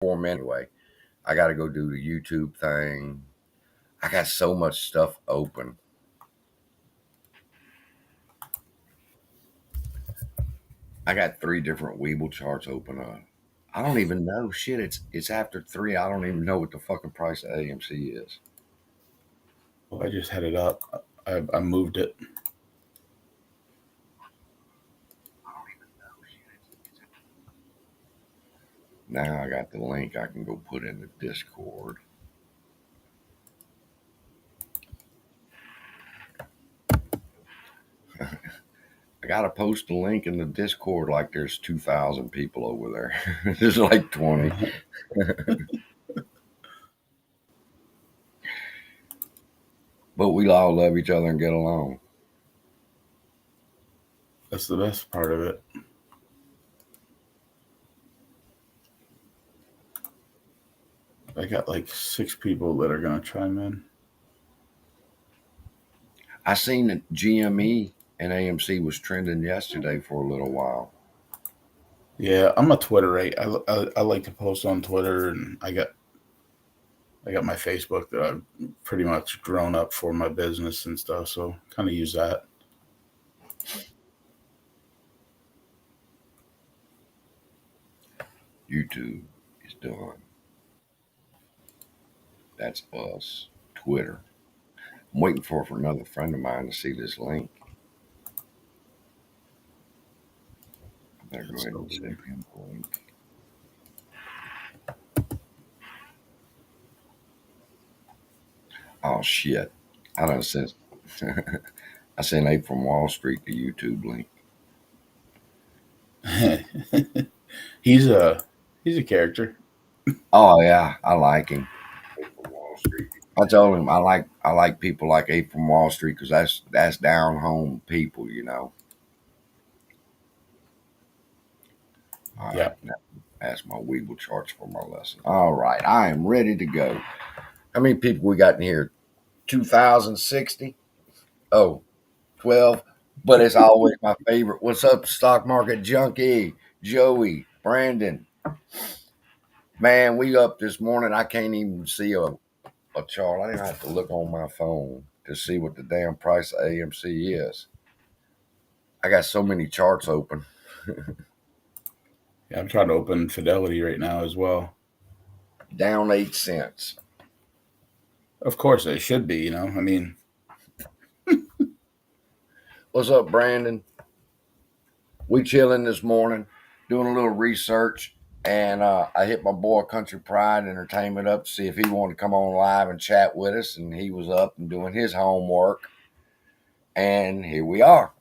4 minutes anyway. I got to go do the YouTube thing. I got so much stuff open. I got 3 different Weeble charts open up. I don't even know. Shit, it's after 3. I don't even know what the fucking price of AMC is. Well, I just had it up. I moved it. Now I got the link I can go put in the Discord. I gotta post the link in the Discord like there's 2,000 people over there. There's like 20. But we all love each other and get along. That's the best part of it. I got like 6 people that are gonna chime in. I seen that GME and AMC was trending yesterday for a little while. Yeah, I'm a Twitterite. I like to post on Twitter, and I got my Facebook that I've pretty much grown up for my business and stuff. So kind of use that. YouTube is done. That's us. Twitter. I'm waiting for another friend of mine to see this link. I better go ahead and send him the link. Oh shit! I done sent. I sent Ape from Wall Street the YouTube link. He's a character. Oh yeah, I like him. Ape from Wall Street. I told him I like people like Ape from Wall Street because that's down home people, you know. All Yeah. right, now that's my Weeble charts for my lesson. All right, I am ready to go. How many people we got in here? 2,060. Oh, 12. But it's always my favorite. What's up, stock market junkie? Joey, Brandon. Man, we up this morning. I can't even see a chart. I didn't have to look on my phone to see what the damn price of AMC is. I got so many charts open. Yeah, I'm trying to open Fidelity right now as well. Down 8 cents. Of course, it should be. You know, I mean, what's up, Brandon? We chilling this morning, doing a little research, and I hit my boy Country Pride Entertainment up to see if he wanted to come on live and chat with us, and he was up and doing his homework, and here we are.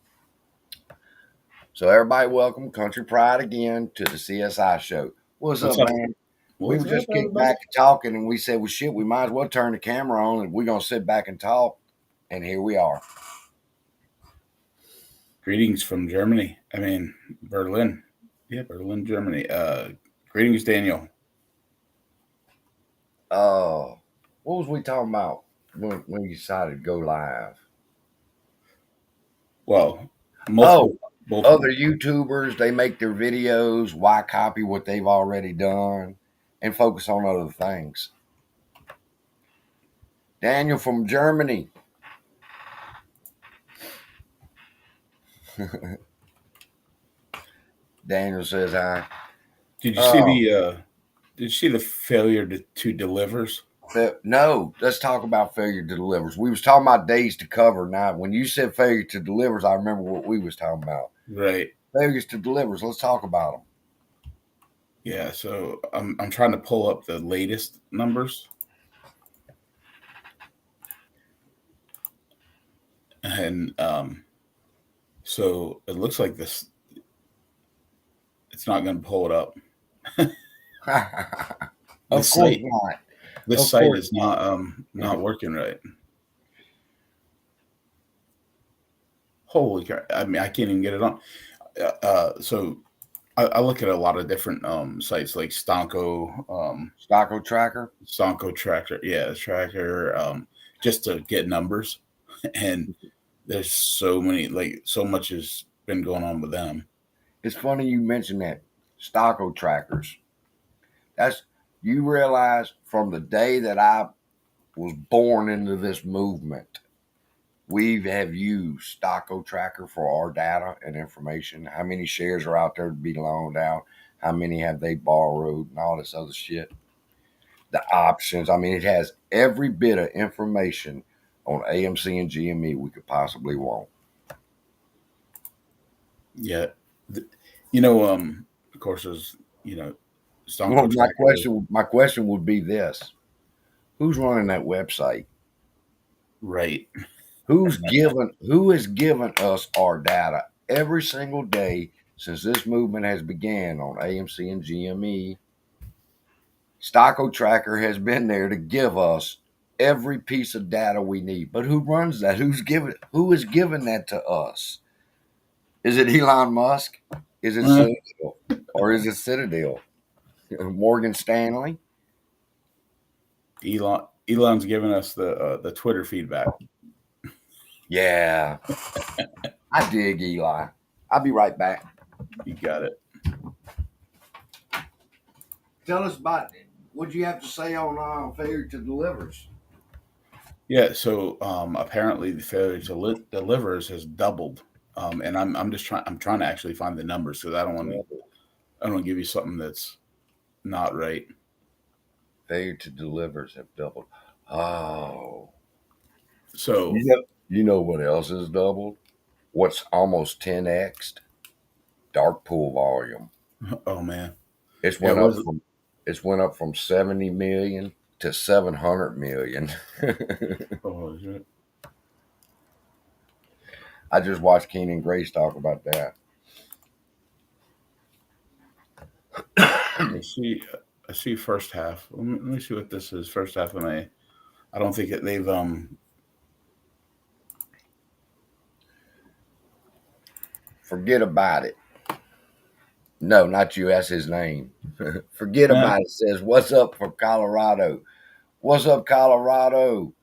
So everybody, welcome Country Pride again to the CSI show. What's up, man? We were just kicked back talking, and we said, well, shit, we might as well turn the camera on, and we're going to sit back and talk, and here we are. Greetings from Germany. I mean, Berlin. Yeah, Berlin, Germany. Greetings, Daniel. What was we talking about when we decided to go live? Well, other YouTubers, they make their videos. Why copy what they've already done and focus on other things? Daniel from Germany. Daniel says hi. Did you see the failure to delivers? No, let's talk about failure to delivers. We was talking about days to cover. Now, when you said failure to delivers, I remember what we was talking about. Right. Failures to delivers. Let's talk about them. Yeah. So I'm trying to pull up the latest numbers, and so it looks like this. It's not going to pull it up. Of course not. This site is not working right. Holy crap! I mean, I can't even get it on. So I look at a lot of different sites like Stonko, Stonko Tracker, yeah, Tracker, just to get numbers. And there's so many, like so much has been going on with them. It's funny you mentioned that. Stonko trackers. You realize from the day that I was born into this movement, we have used Stocko Tracker for our data and information. How many shares are out there to be loaned out? How many have they borrowed and all this other shit? The options. I mean, it has every bit of information on AMC and GME we could possibly want. Yeah. You know, of course, there's, Well, Stonko Tracker. my question would be this: who's running that website? Right. Who has given us our data every single day since this movement has began on AMC and GME? Stocko Tracker has been there to give us every piece of data we need. But who runs that? Who is giving that to us? Is it Elon Musk? Is it Citadel? Or is it Citadel? Morgan Stanley? Elon's giving us the Twitter feedback. Yeah. I dig Eli. I'll be right back. You got it. Tell us about it. What'd you have to say on failure to delivers? Yeah. So apparently the failure to delivers has doubled. And I'm trying to actually find the numbers because I don't want to give you something that's not right. Failure to delivers have doubled. Oh. So You know what else has doubled? What's almost 10x'd? Dark pool volume. oh man. It's Yeah, went up from 70 million to 700 million. oh, shit. I just watched Keenan Grace talk about that. I see first half. Let me see what this is. First half of May. I don't think they've Forget about it. No, not you. That's his name. Forget about it. Says, what's up from Colorado? What's up, Colorado?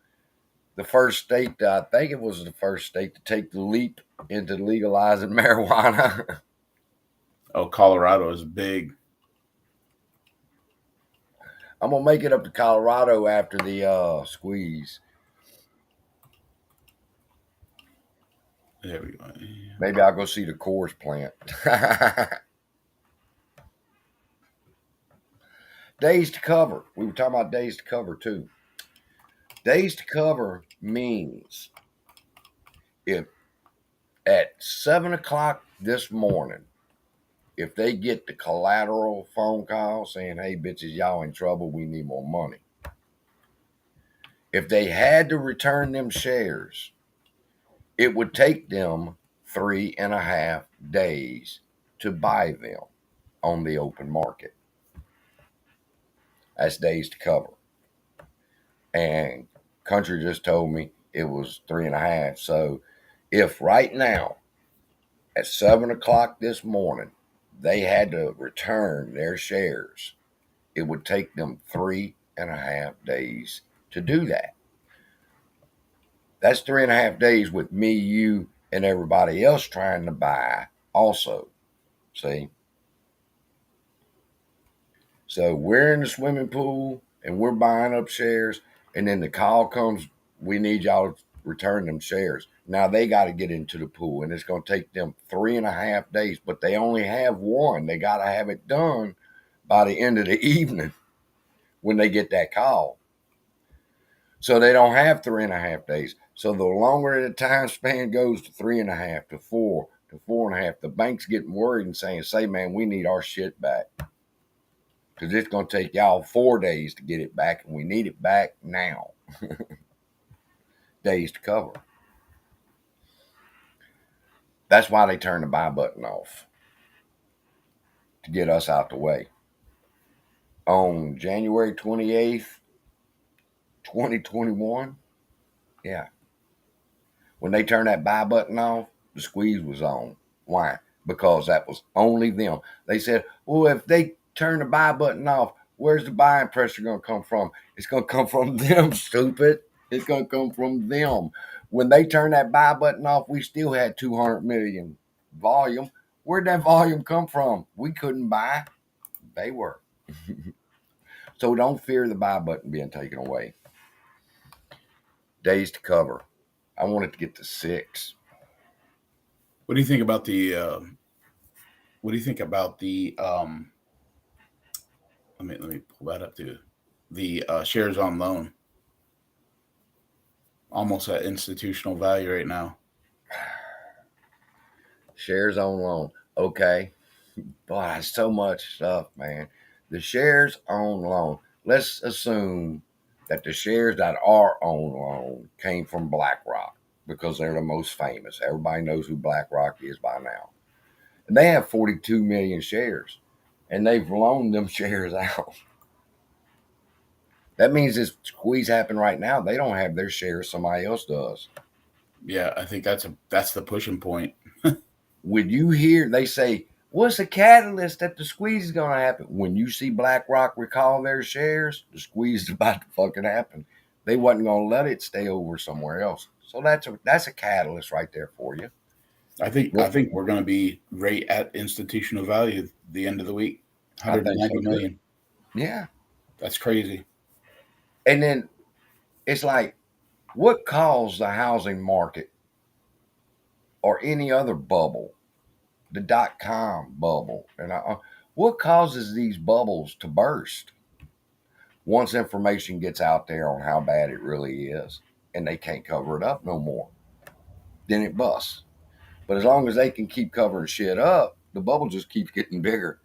The first state, I think it was the first state to take the leap into legalizing marijuana. Oh, Colorado is big. I'm going to make it up to Colorado after the squeeze. There we go. Maybe I'll go see the Coors plant. Days to cover. We were talking about days to cover too. Days to cover means if at 7 o'clock this morning, if they get the collateral phone call saying, hey, bitches, y'all in trouble, we need more money. If they had to return them shares, it would take them 3.5 days to buy them on the open market. That's days to cover. And Country just told me it was 3.5. So if right now at 7 o'clock this morning they had to return their shares, it would take them 3.5 days to do that. That's 3.5 days with me, you, and everybody else trying to buy also. See? So we're in the swimming pool and we're buying up shares, and then the call comes, we need y'all to return them shares. Now they got to get into the pool, and it's going to take them 3.5 days, but they only have one. They got to have it done by the end of the evening when they get that call. So they don't have 3.5 days. So the longer the time span goes to 3.5 to 4 to 4.5, the bank's getting worried and saying, say, man, we need our shit back. Because it's going to take y'all 4 days to get it back, and we need it back now. Days to cover. That's why they turned the buy button off, to get us out the way. On January 28th, 2021, yeah. When they turned that buy button off, the squeeze was on. Why? Because that was only them. They said, well, if they turn the buy button off, where's the buying pressure going to come from? It's going to come from them, stupid. It's going to come from them. When they turned that buy button off, we still had 200 million volume. Where'd that volume come from? We couldn't buy. They were. So don't fear the buy button being taken away. Days to cover. I want it to get to 6. What do you think about the? What do you think about the? Let me pull that up too. The shares on loan, almost at institutional value right now. Shares on loan. Okay. Boy, so much stuff, man. The shares on loan. Let's assume that the shares that are on loan came from BlackRock because they're the most famous. Everybody knows who BlackRock is by now. And they have 42 million shares, and they've loaned them shares out. That means this squeeze happened right now. They don't have their shares, somebody else does. Yeah, I think that's the pushing point. When you hear they say, what's the catalyst that the squeeze is going to happen? When you see BlackRock recall their shares, the squeeze is about to fucking happen. They wasn't going to let it stay over somewhere else. So that's a catalyst right there for you. I think we're going to be right at institutional value the end of the week. 190 million. Yeah. That's crazy. And then it's like, what caused the housing market or any other bubble, the .com bubble, and what causes these bubbles to burst? Once information gets out there on how bad it really is, and they can't cover it up no more, then it busts. But as long as they can keep covering shit up, the bubble just keeps getting bigger.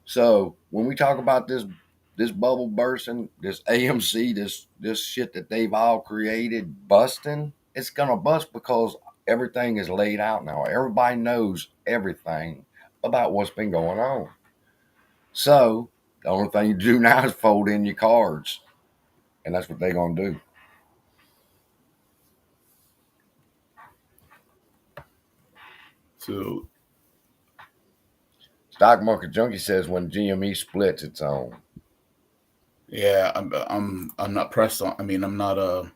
So when we talk about this bubble bursting, this AMC, this shit that they've all created busting, it's gonna bust because everything is laid out now. Everybody knows everything about what's been going on. So the only thing you do now is fold in your cards, and that's what they're gonna do. So, Stock Market Junkie says when GME splits, it's on. yeah, I'm not pressed on. I mean, I'm not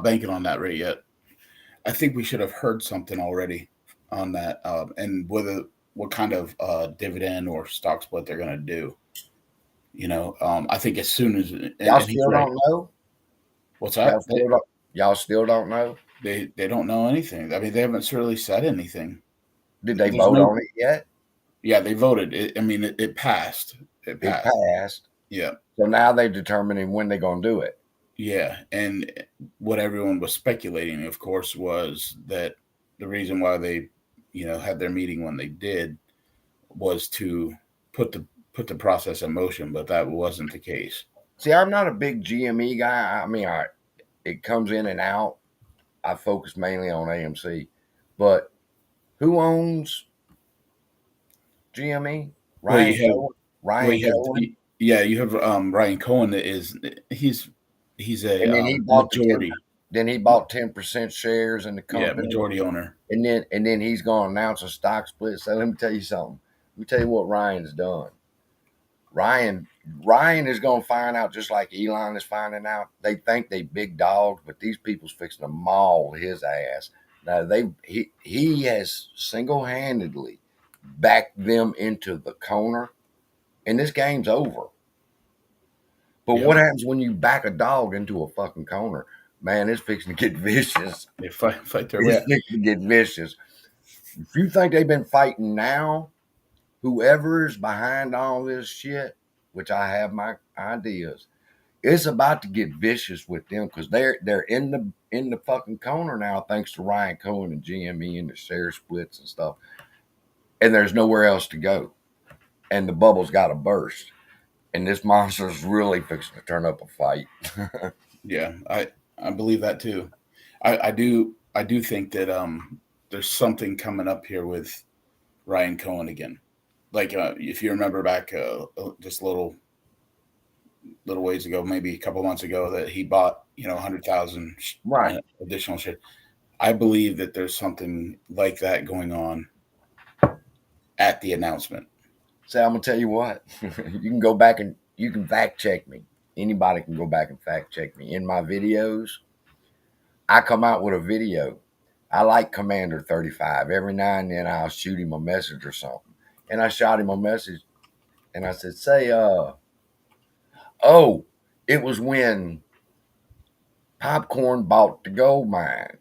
banking on that rate yet. I think we should have heard something already on that, and what kind of dividend or stock split they're going to do. I think as soon as Y'all still don't know. What's that? Y'all still don't know. They don't know anything. I mean, they haven't really said anything. Did they vote on it yet? Yeah, they voted. It passed. It passed. Yeah. So now they're determining when they're going to do it. Yeah, and what everyone was speculating, of course, was that the reason why they, had their meeting when they did was to put the process in motion, but that wasn't the case. See, I'm not a big GME guy. I mean, it comes in and out. I focus mainly on AMC, but who owns GME? Ryan Cohen. Yeah, you have Ryan Cohen. He's a and then he bought majority. Then he bought 10% shares in the company. Yeah, majority owner. And then he's going to announce a stock split. So let me tell you something. Let me tell you what Ryan's done. Ryan is going to find out just like Elon is finding out. They think they big dogs, but these people's fixing to maul his ass. Now he has single-handedly backed them into the corner, and this game's over. But what happens when you back a dog into a fucking corner? Man, it's fixing to get vicious. They fight their way. It's fixing to get vicious. If you think they've been fighting now, whoever's behind all this shit, which I have my ideas, it's about to get vicious with them because they're in the fucking corner now, thanks to Ryan Cohen and GME and the share splits and stuff. And there's nowhere else to go. And the bubble's got to burst. And this monster's really fixing to turn up a fight. Yeah, I believe that too. I do think that there's something coming up here with Ryan Cohen again. Like if you remember back just little ways ago, maybe a couple months ago, that he bought 100,000 additional shares. I believe that there's something like that going on at the announcement. So I'm gonna tell you what, you can go back and you can fact check me. Anybody can go back and fact check me. In my videos, I come out with a video. I like Commander 35. Every now and then I'll shoot him a message or something. And I shot him a message and I said, say, Oh, it was when Popcorn bought the gold mine.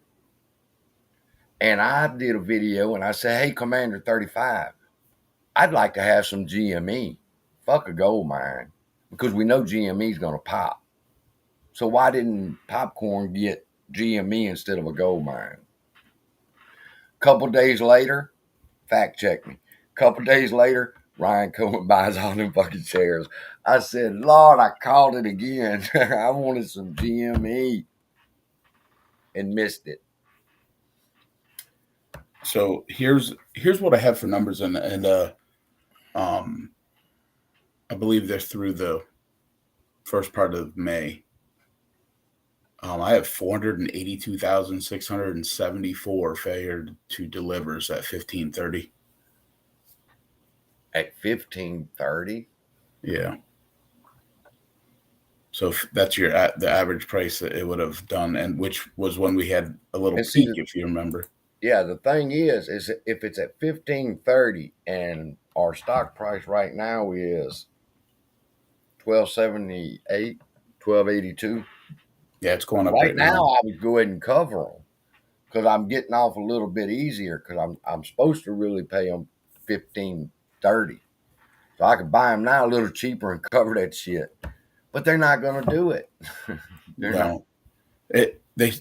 And I did a video and I said, hey, Commander 35, I'd like to have some GME. Fuck a gold mine. Because we know GME is going to pop. So why didn't Popcorn get GME instead of a gold mine? Couple days later, fact check me. Couple days later, Ryan Cohen buys all them fucking shares. I said, Lord, I called it again. I wanted some GME and missed it. So here's what I have for numbers, and I believe they're through the first part of May. I have 482,674 failure to delivers at 1530. At 1530? Yeah. So that's the average price that it would have done, and which was when we had a little peak, if you remember. Yeah, the thing is if it's at 1530 and our stock price right now is 1278, 1282. Yeah, it's going up right now. I would go ahead and cover them because I'm getting off a little bit easier because I'm supposed to really pay them 1530, so I could buy them now a little cheaper and cover that shit. But they're not going to do it. They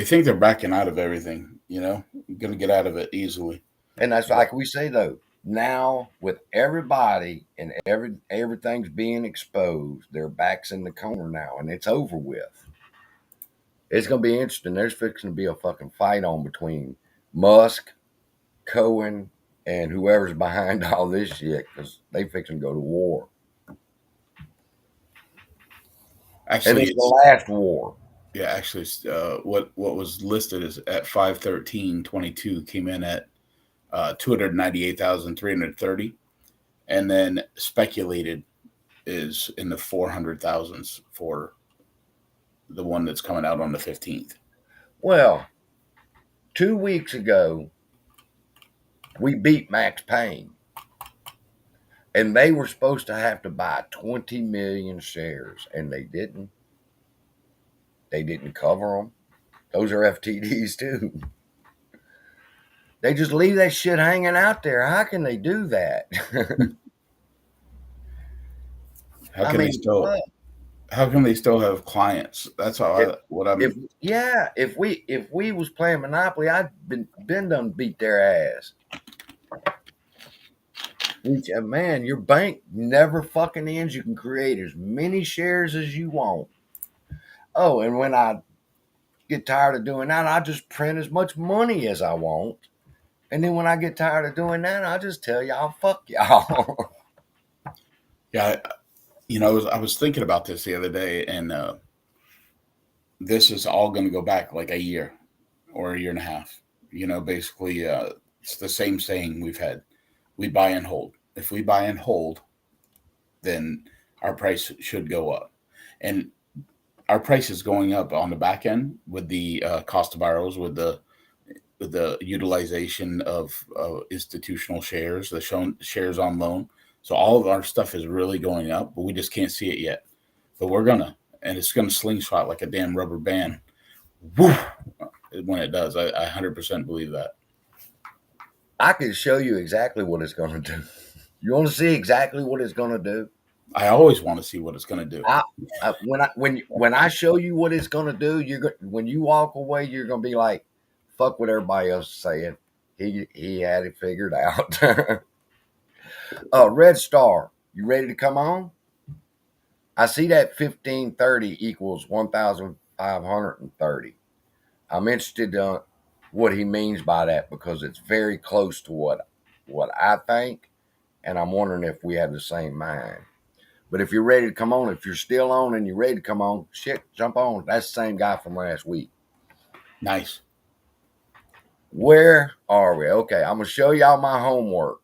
think they're backing out of everything. You know, you're going to get out of it easily. And that's like we say though. Now with everybody and everything's being exposed, their backs in the corner now, and it's over with. It's going to be interesting. There's fixing to be a fucking fight on between Musk, Cohen, and whoever's behind all this shit because they fixing to go to war. Actually, and it's the last war. Yeah, actually, what was listed is at 513.22 came in at 298,330, and then speculated is in the 400,000s for the one that's coming out on the 15th. Well, 2 weeks ago, we beat Max Payne, and they were supposed to have to buy 20 million shares, and they didn't. They didn't cover them. Those are FTDs too. They just leave that shit hanging out there. How can they do that? How can they still have clients? That's how if we was playing Monopoly, I'd been done beat their ass. Man, your bank never fucking ends. You can create as many shares as you want. Oh, and when I get tired of doing that, I just print as much money as I want. And then when I get tired of doing that, I just tell y'all, fuck y'all. Yeah, I was thinking about this the other day, and this is all going to go back like a year or a year and a half. Basically, it's the same saying we've had. We buy and hold. If we buy and hold, then our price should go up. And our price is going up on the back end with the cost of borrows, with the utilization of institutional shares, the shares on loan. So all of our stuff is really going up, but we just can't see it yet. But we're gonna, and it's gonna slingshot like a damn rubber band. Woo! When it does, I 100% believe that. I can show you exactly what it's going to do. You want to see exactly what it's going to do? I always want to see what it's going to do. When I show you what it's going to do, when you walk away, you're going to be like, "Fuck what everybody else is saying." He had it figured out. Red Star, you ready to come on? I see that 1530 equals 1,530. I'm interested in what he means by that because it's very close to what I think, and I'm wondering if we have the same mind. But if you're ready to come on, if you're still on and you're ready to come on, shit, jump on. That's the same guy from last week. Nice. Where are we? Okay, I'm going to show y'all my homework.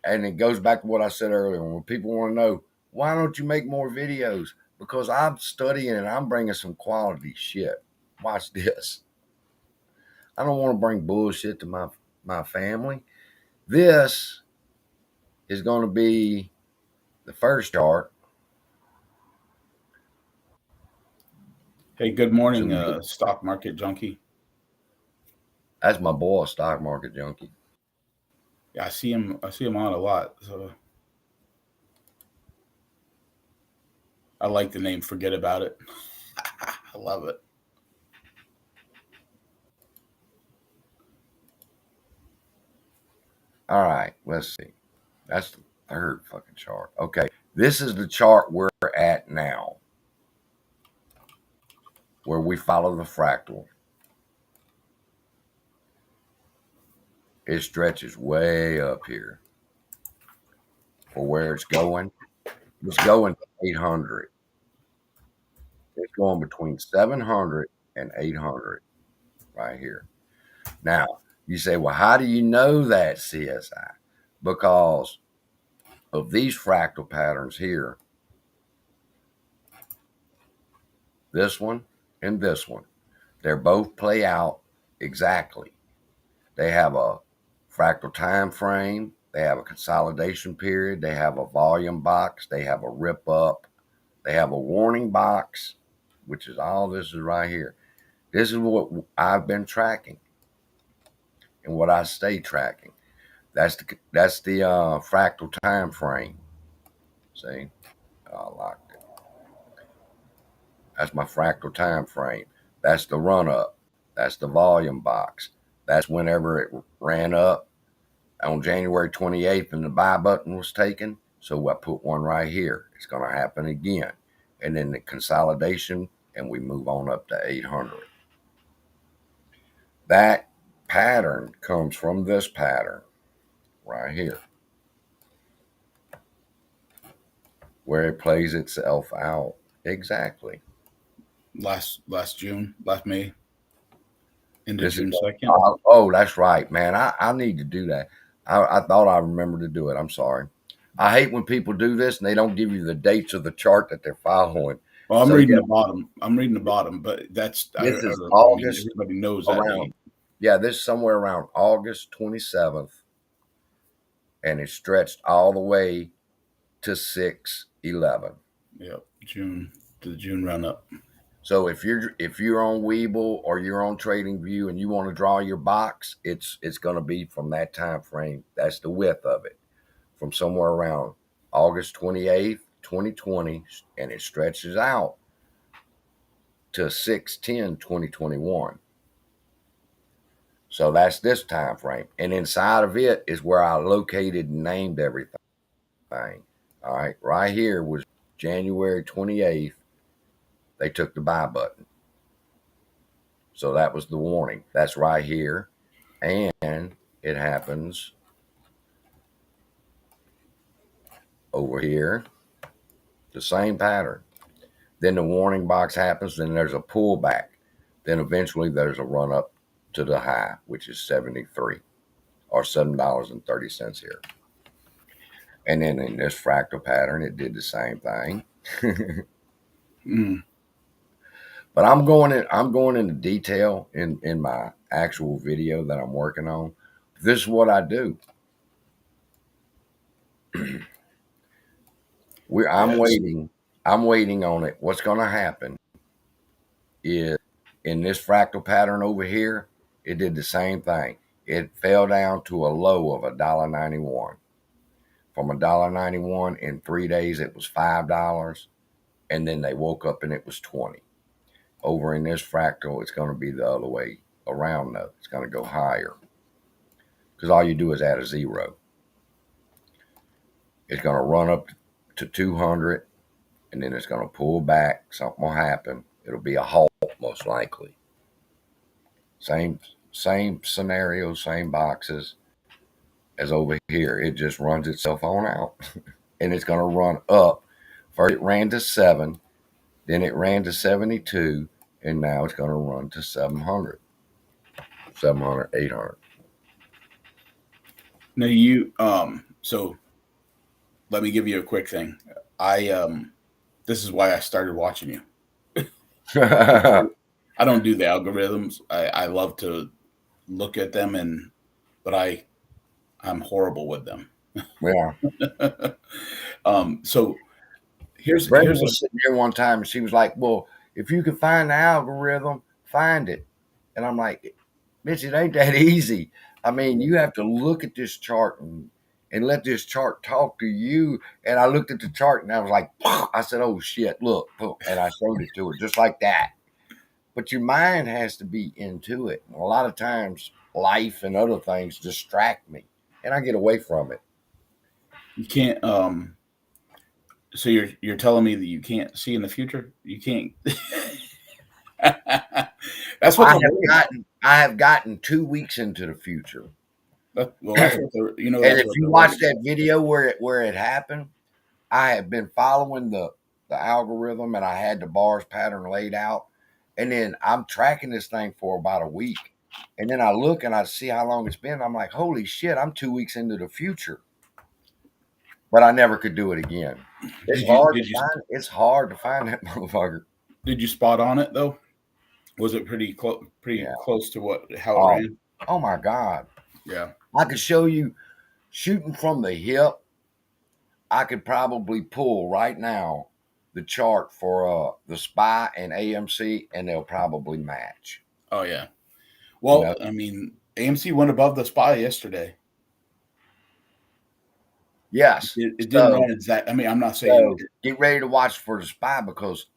And it goes back to what I said earlier. When people want to know, why don't you make more videos? Because I'm studying and I'm bringing some quality shit. Watch this. I don't want to bring bullshit to my family. This is going to be the first chart. Hey, good morning, stock market junkie. That's my boy, stock market junkie. Yeah, I see him. I see him on a lot. So I like the name. Forget about it. I love it. All right, let's see. That's the third fucking chart. Okay, this is the chart we're at now, where we follow the fractal. It stretches way up here for where it's going. It's going to 800. It's going between 700 and 800 right here. Now, you say, well, how do you know that, CSI? Because of these fractal patterns here, this one and this one. They both play out exactly. They have a fractal time frame. They have a consolidation period. They have a volume box. They have a rip up. They have a warning box, which is all this is right here. This is what I've been tracking and what I stay tracking. That's the fractal time frame. See, I locked it. That's my fractal time frame. That's the run up. That's the volume box. That's whenever it ran up on January 28th and the buy button was taken. So I put one right here. It's going to happen again. And then the consolidation, and we move on up to 800. That pattern comes from this pattern right here, where it plays itself out exactly. Last June, last May, into This June is 2nd. Oh, that's right, man. I need to do that. I thought I remembered to do it. I'm sorry. I hate when people do this and they don't give you the dates of the chart that they're following. Well, I'm So, reading yeah, the bottom. I'm reading the bottom, but that's this is I mean, August everybody knows that around. date. Yeah, this is somewhere around August 27th, and it stretched all the way to 6/11. Yep, June to the June run up. So if you're on Webull or you're on TradingView and you want to draw your box, it's going to be from that time frame. That's the width of it, from somewhere around August 28th, 2020, and it stretches out to 6/10/2021. So that's this time frame, and inside of it is where I located and named everything. All right here was January 28th. They took the buy button. So that was the warning. That's right here. And it happens over here. The same pattern. Then the warning box happens. Then there's a pullback. Then eventually there's a run up to the high, which is 73 or $7.30 here. And then in this fractal pattern, it did the same thing. But I'm going into detail in my actual video that I'm working on. This is what I do. I'm waiting on it. What's going to happen is in this fractal pattern over here, it did the same thing. It fell down to a low of $1.91. From $1.91 in 3 days, it was $5, and then they woke up and it was 20. Over in this fractal, it's going to be the other way around though. It's going to go higher because all you do is add a zero. It's going to run up to 200, and then it's going to pull back. Something will happen. It'll be a halt most likely. Same scenario, same boxes as over here. It just runs itself on out, and it's going to run up. First it ran to 7, then it ran to 72, and now it's going to run to 700, 800. Now you so let me give you a quick thing. This is why I started watching you. I don't do the algorithms. I love to look at them, but I'm horrible with them. Yeah. So here's Brenda was sitting here one time and she was like, well, If you can find the algorithm, find it. And I'm like, bitch, it ain't that easy. I mean, you have to look at this chart and let this chart talk to you. And I looked at the chart and I was like, I said, oh shit, look. And I showed it to her just like that. But your mind has to be into it. And a lot of times life and other things distract me and I get away from it. You can't. So you're telling me that you can't see in the future? You can't. That's what I have gotten 2 weeks into the future. That's what and if you watch that video where it happened, I have been following the algorithm and I had the bars pattern laid out. And then I'm tracking this thing for about a week. And then I look and I see how long it's been. I'm like, holy shit, I'm 2 weeks into the future. But I never could do it again. It's hard to find that motherfucker. Did you spot on it though? Was it pretty close to how it ran? Oh my God. Yeah. I could show you shooting from the hip. I could probably pull right now the chart for the SPY and AMC, and they'll probably match. Oh yeah. Well, I mean, AMC went above the SPY yesterday. Yes, it didn't run exact. I mean, I'm not saying get ready to watch for the SPY because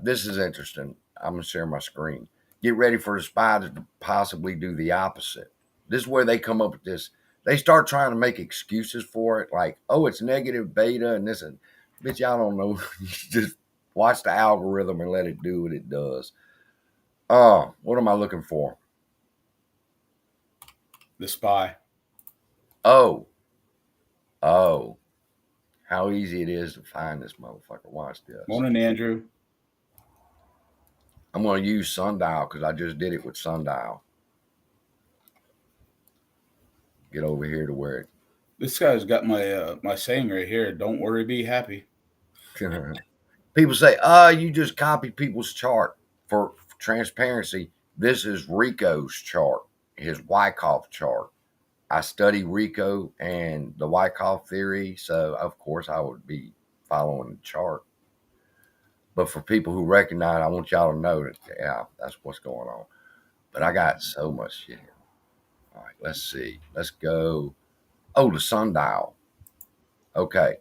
this is interesting. I'm gonna share my screen. Get ready for the SPY to possibly do the opposite. This is where they come up with this. They start trying to make excuses for it, like, oh, it's negative beta and this, and bitch, y'all don't know. Just watch the algorithm and let it do what it does. What am I looking for? The SPY. Oh, how easy it is to find this motherfucker. Watch this. Morning, Andrew. I'm going to use Sundial because I just did it with Sundial. Get over here to where it. This guy's got my saying right here. Don't worry, be happy. People say, you just copy people's chart for transparency. This is Rico's chart, his Wyckoff chart. I study Rico and the Wyckoff theory, so of course I would be following the chart. But for people who recognize, I want y'all to know that, yeah, that's what's going on. But I got so much shit here. All right, let's see. Let's go. Oh, the sundial. Okay,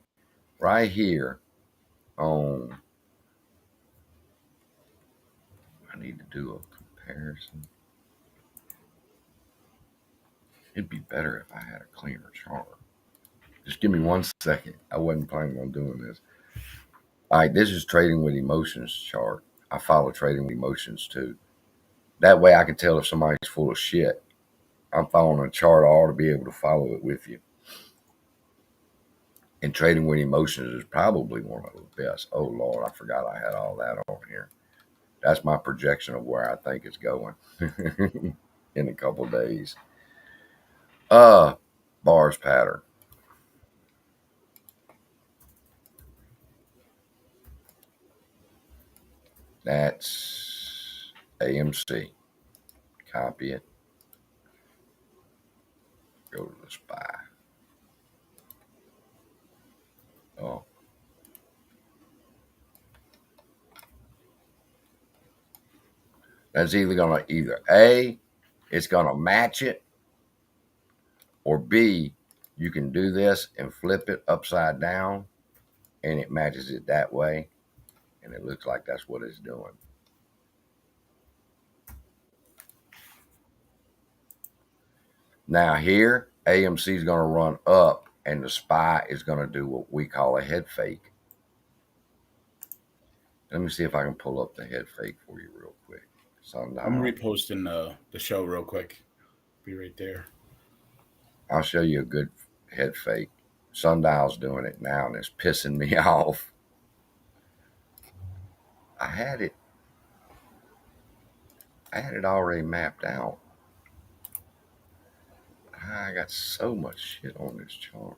right here on. I need to do a comparison. It'd be better if I had a cleaner chart. Just give me 1 second. I wasn't planning on doing this. All right, this is trading with emotions chart. I follow trading with emotions too. That way I can tell if somebody's full of shit. I'm following a chart. I ought to be able to follow it with you. And trading with emotions is probably one of the best. Oh, Lord, I forgot I had all that on here. That's my projection of where I think it's going in a couple of days. Bars pattern. That's AMC. Copy it. Go to the SPY. Oh. That's either going to A, it's going to match it, or B, you can do this and flip it upside down and it matches it that way. And it looks like that's what it's doing. Now here, AMC is going to run up and the SPY is going to do what we call a head fake. Let me see if I can pull up the head fake for you real quick. Sundial. I'm reposting the show real quick. Be right there. I'll show you a good head fake. Sundial's doing it now and it's pissing me off. I had it already mapped out. I got so much shit on this chart.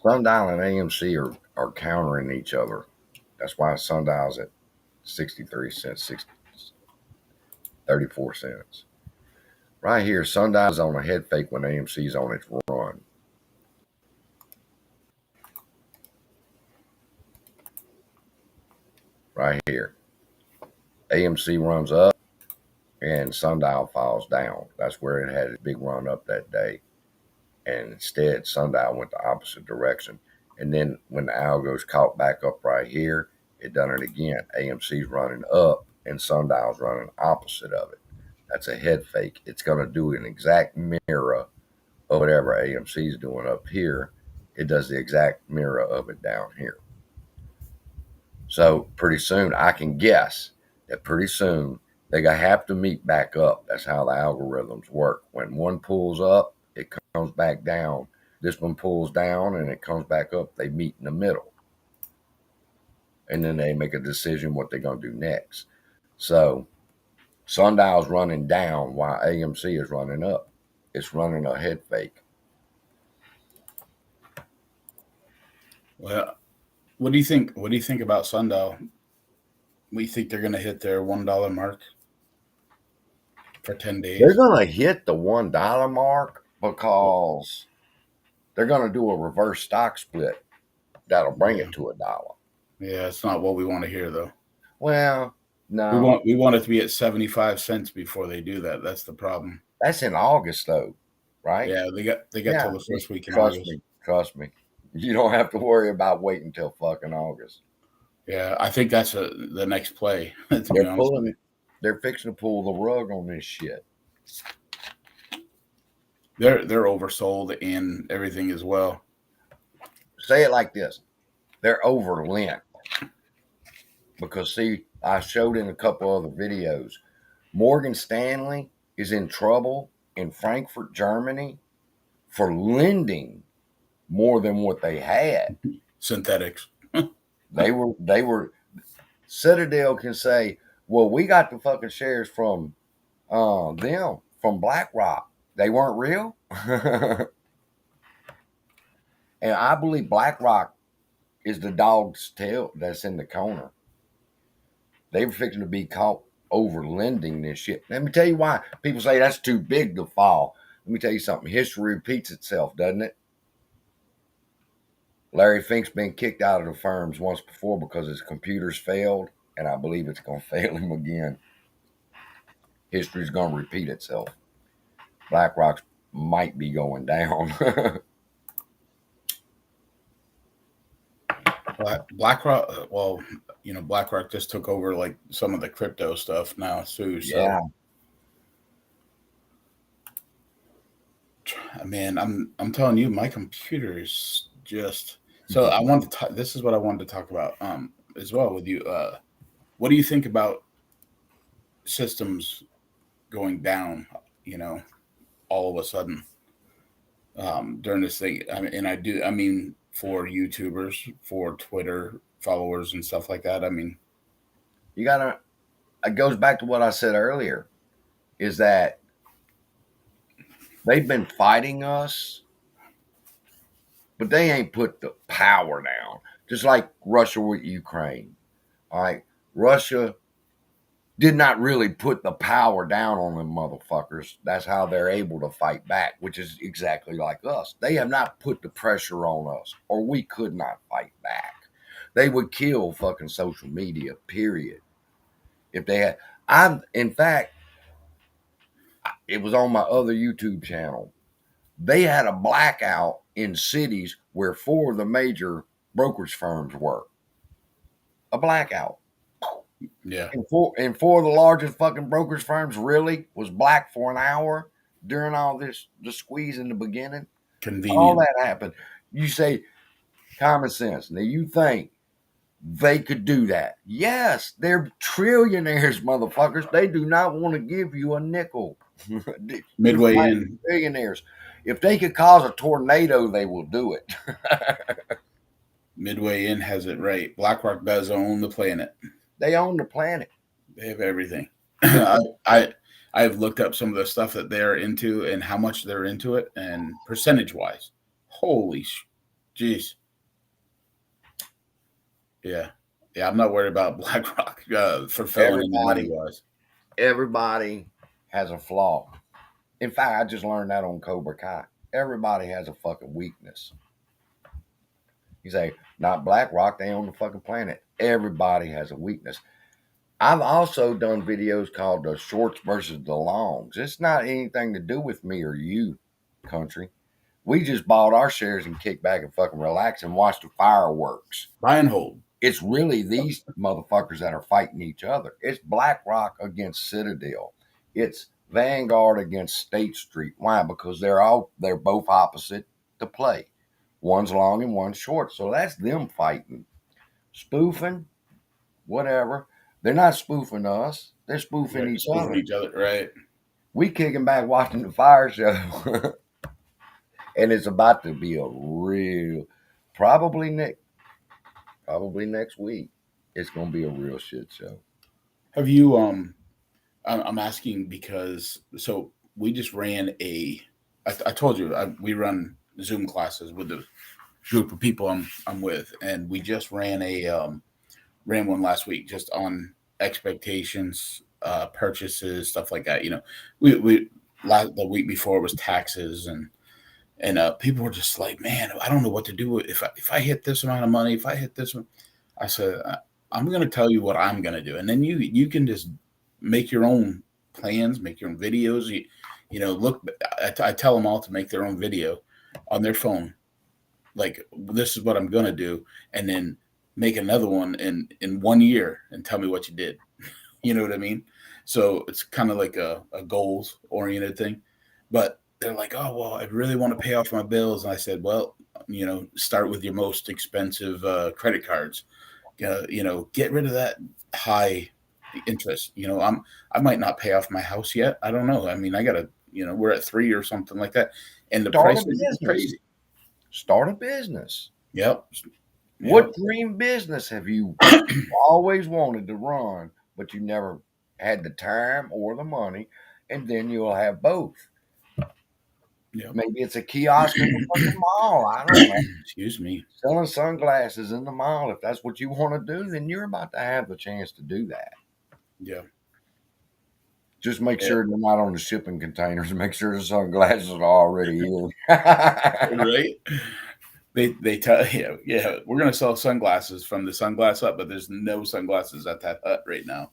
Sundial and AMC are countering each other. That's why Sundial's at 63 cents, 34 cents. Right here, Sundial's on a head fake when AMC's on its run. right here. AMC runs up and Sundial falls down. That's where it had a big run up that day. And instead, Sundial went the opposite direction. And then when the algo's caught back up right here, it done it again. AMC's running up and Sundial's running opposite of it. That's a head fake. It's going to do an exact mirror of whatever AMC's doing up here. It does the exact mirror of it down here. So pretty soon, I can guess that pretty soon they're going to have to meet back up. That's how the algorithms work. When one pulls up, it comes back down. This one pulls down and it comes back up. They meet in the middle. And then they make a decision what they're going to do next. So Sundial's running down while AMC is running up. It's running a head fake. Well, what do you think? What do you think about Sundial? We think they're going to hit their $1 mark for 10 days. They're going to hit the $1 mark because they're going to do a reverse stock split that'll bring it to $1. Yeah, it's not what we want to hear, though. Well, no. We want it to be at 75 cents before they do that. That's the problem. That's in August, though, right? Yeah, they got till the first week in Trust August. Trust me. You don't have to worry about waiting until fucking August. Yeah, I think that's the next play. They're fixing to pull the rug on this shit. They're oversold and everything as well. Say it like this: they're overlent. Because see, I showed in a couple other videos, Morgan Stanley is in trouble in Frankfurt, Germany, for lending more than what they had. Synthetics. They were. Citadel can say, well, we got the fucking shares from them, from BlackRock. They weren't real. And I believe BlackRock is the dog's tail that's in the corner. They were fixing to be caught over lending this shit. Let me tell you why. People say that's too big to fall. Let me tell you something. History repeats itself, doesn't it? Larry Fink's been kicked out of the firms once before because his computers failed, and I believe it's going to fail him again. History's going to repeat itself. BlackRock might be going down. BlackRock, well, BlackRock just took over like some of the crypto stuff now too. So, yeah. Man, I'm telling you, my computer is just. So I wanted to. This is what I wanted to talk about as well with you. What do you think about systems going down? All of a sudden during this thing. I mean, for YouTubers, for Twitter followers and stuff like that. I mean, it goes back to what I said earlier, is that they've been fighting us, but they ain't put the power down. Just like Russia with Ukraine. All right. Russia did not really put the power down on them motherfuckers. That's how they're able to fight back, which is exactly like us. They have not put the pressure on us, or we could not fight back. They would kill fucking social media, period. If they had, in fact, it was on my other YouTube channel. They had a blackout in cities where 4 of the major brokerage firms were. A blackout. Yeah. And 4 of the largest fucking brokerage firms really was black for an hour during all this, the squeeze in the beginning. Convenient. All that happened. You say common sense. Now you think they could do that. Yes, they're trillionaires, motherfuckers. They do not want to give you a nickel. Midway in. Billionaires. If they could cause a tornado, they will do it. Midway in has it right. BlackRock does own the planet. They own the planet. They have everything. I've looked up some of the stuff that they're into and how much they're into it, and percentage-wise. Holy jeez. Yeah. Yeah, I'm not worried about BlackRock fulfilling money-wise. Everybody has a flaw. In fact, I just learned that on Cobra Kai. Everybody has a fucking weakness. You say, not BlackRock, they own the fucking planet. Everybody has a weakness. I've also done videos called the shorts versus the longs. It's not anything to do with me or you, country. We just bought our shares and kick back and fucking relax and watch the fireworks. Buy and hold. It's really these motherfuckers that are fighting each other. It's BlackRock against Citadel. It's Vanguard against State Street. Why? Because they're both opposite to play. One's long and one's short. So that's them fighting. Spoofing, whatever. They're not spoofing us. They're spoofing each other. Right. We kicking back watching the fire show. And it's about to be a real probably next week. It's gonna be a real shit show. Have you I'm asking because so we just ran I told you we run Zoom classes with the group of people I'm with, and we just ran ran one last week just on expectations, purchases, stuff like that. You know, we the week before was taxes and people were just like, man, I don't know what to do if I hit this amount of money. If I hit this one, I said, I'm going to tell you what I'm going to do, and then you can just make your own plans, make your own videos. You know, look, I tell them all to make their own video on their phone. Like, this is what I'm going to do, and then make another one in 1 year and tell me what you did. You know what I mean? So it's kind of like a goals oriented thing, but they're like, oh, well, I really want to pay off my bills. And I said, well, you know, start with your most expensive credit cards. You know, get rid of that high interest. You know, I might not pay off my house yet. I don't know. I mean, I got to, you know, we're at 3 or something like that. And the price is crazy. Start a business. Yep. What dream business have you always wanted to run, but you never had the time or the money? And then you'll have both. Yep. Maybe it's a kiosk in the fucking mall. I don't know. Excuse me. Selling sunglasses in the mall. If that's what you want to do, then you're about to have the chance to do that. Yeah. Just make sure they're not on the shipping containers. Make sure the sunglasses are already in. Right? They tell you, yeah, we're gonna sell sunglasses from the Sunglass Hut, but there's no sunglasses at that hut right now.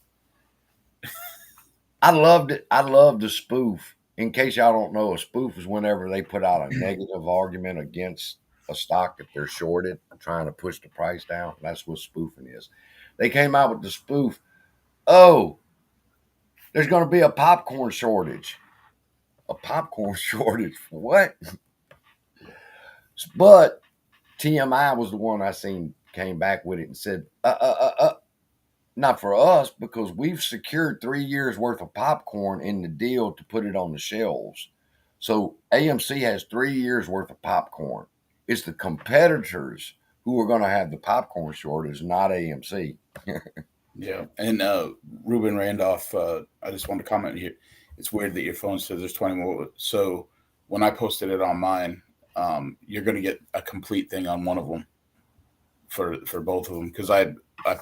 I loved it. I love the spoof. In case y'all don't know, a spoof is whenever they put out a negative argument against a stock that they're shorted, trying to push the price down. That's what spoofing is. They came out with the spoof. Oh, there's going to be a popcorn shortage. A popcorn shortage for what? But TMI was the one I seen came back with it and said, not for us, because we've secured 3 years worth of popcorn in the deal to put it on the shelves. So AMC has 3 years worth of popcorn. It's the competitors who are going to have the popcorn shortage, not AMC. Yeah. And Ruben Randolph, I just want to comment here. It's weird that your phone says there's 20 more. So when I posted it on mine, you're going to get a complete thing on one of them for both of them, because I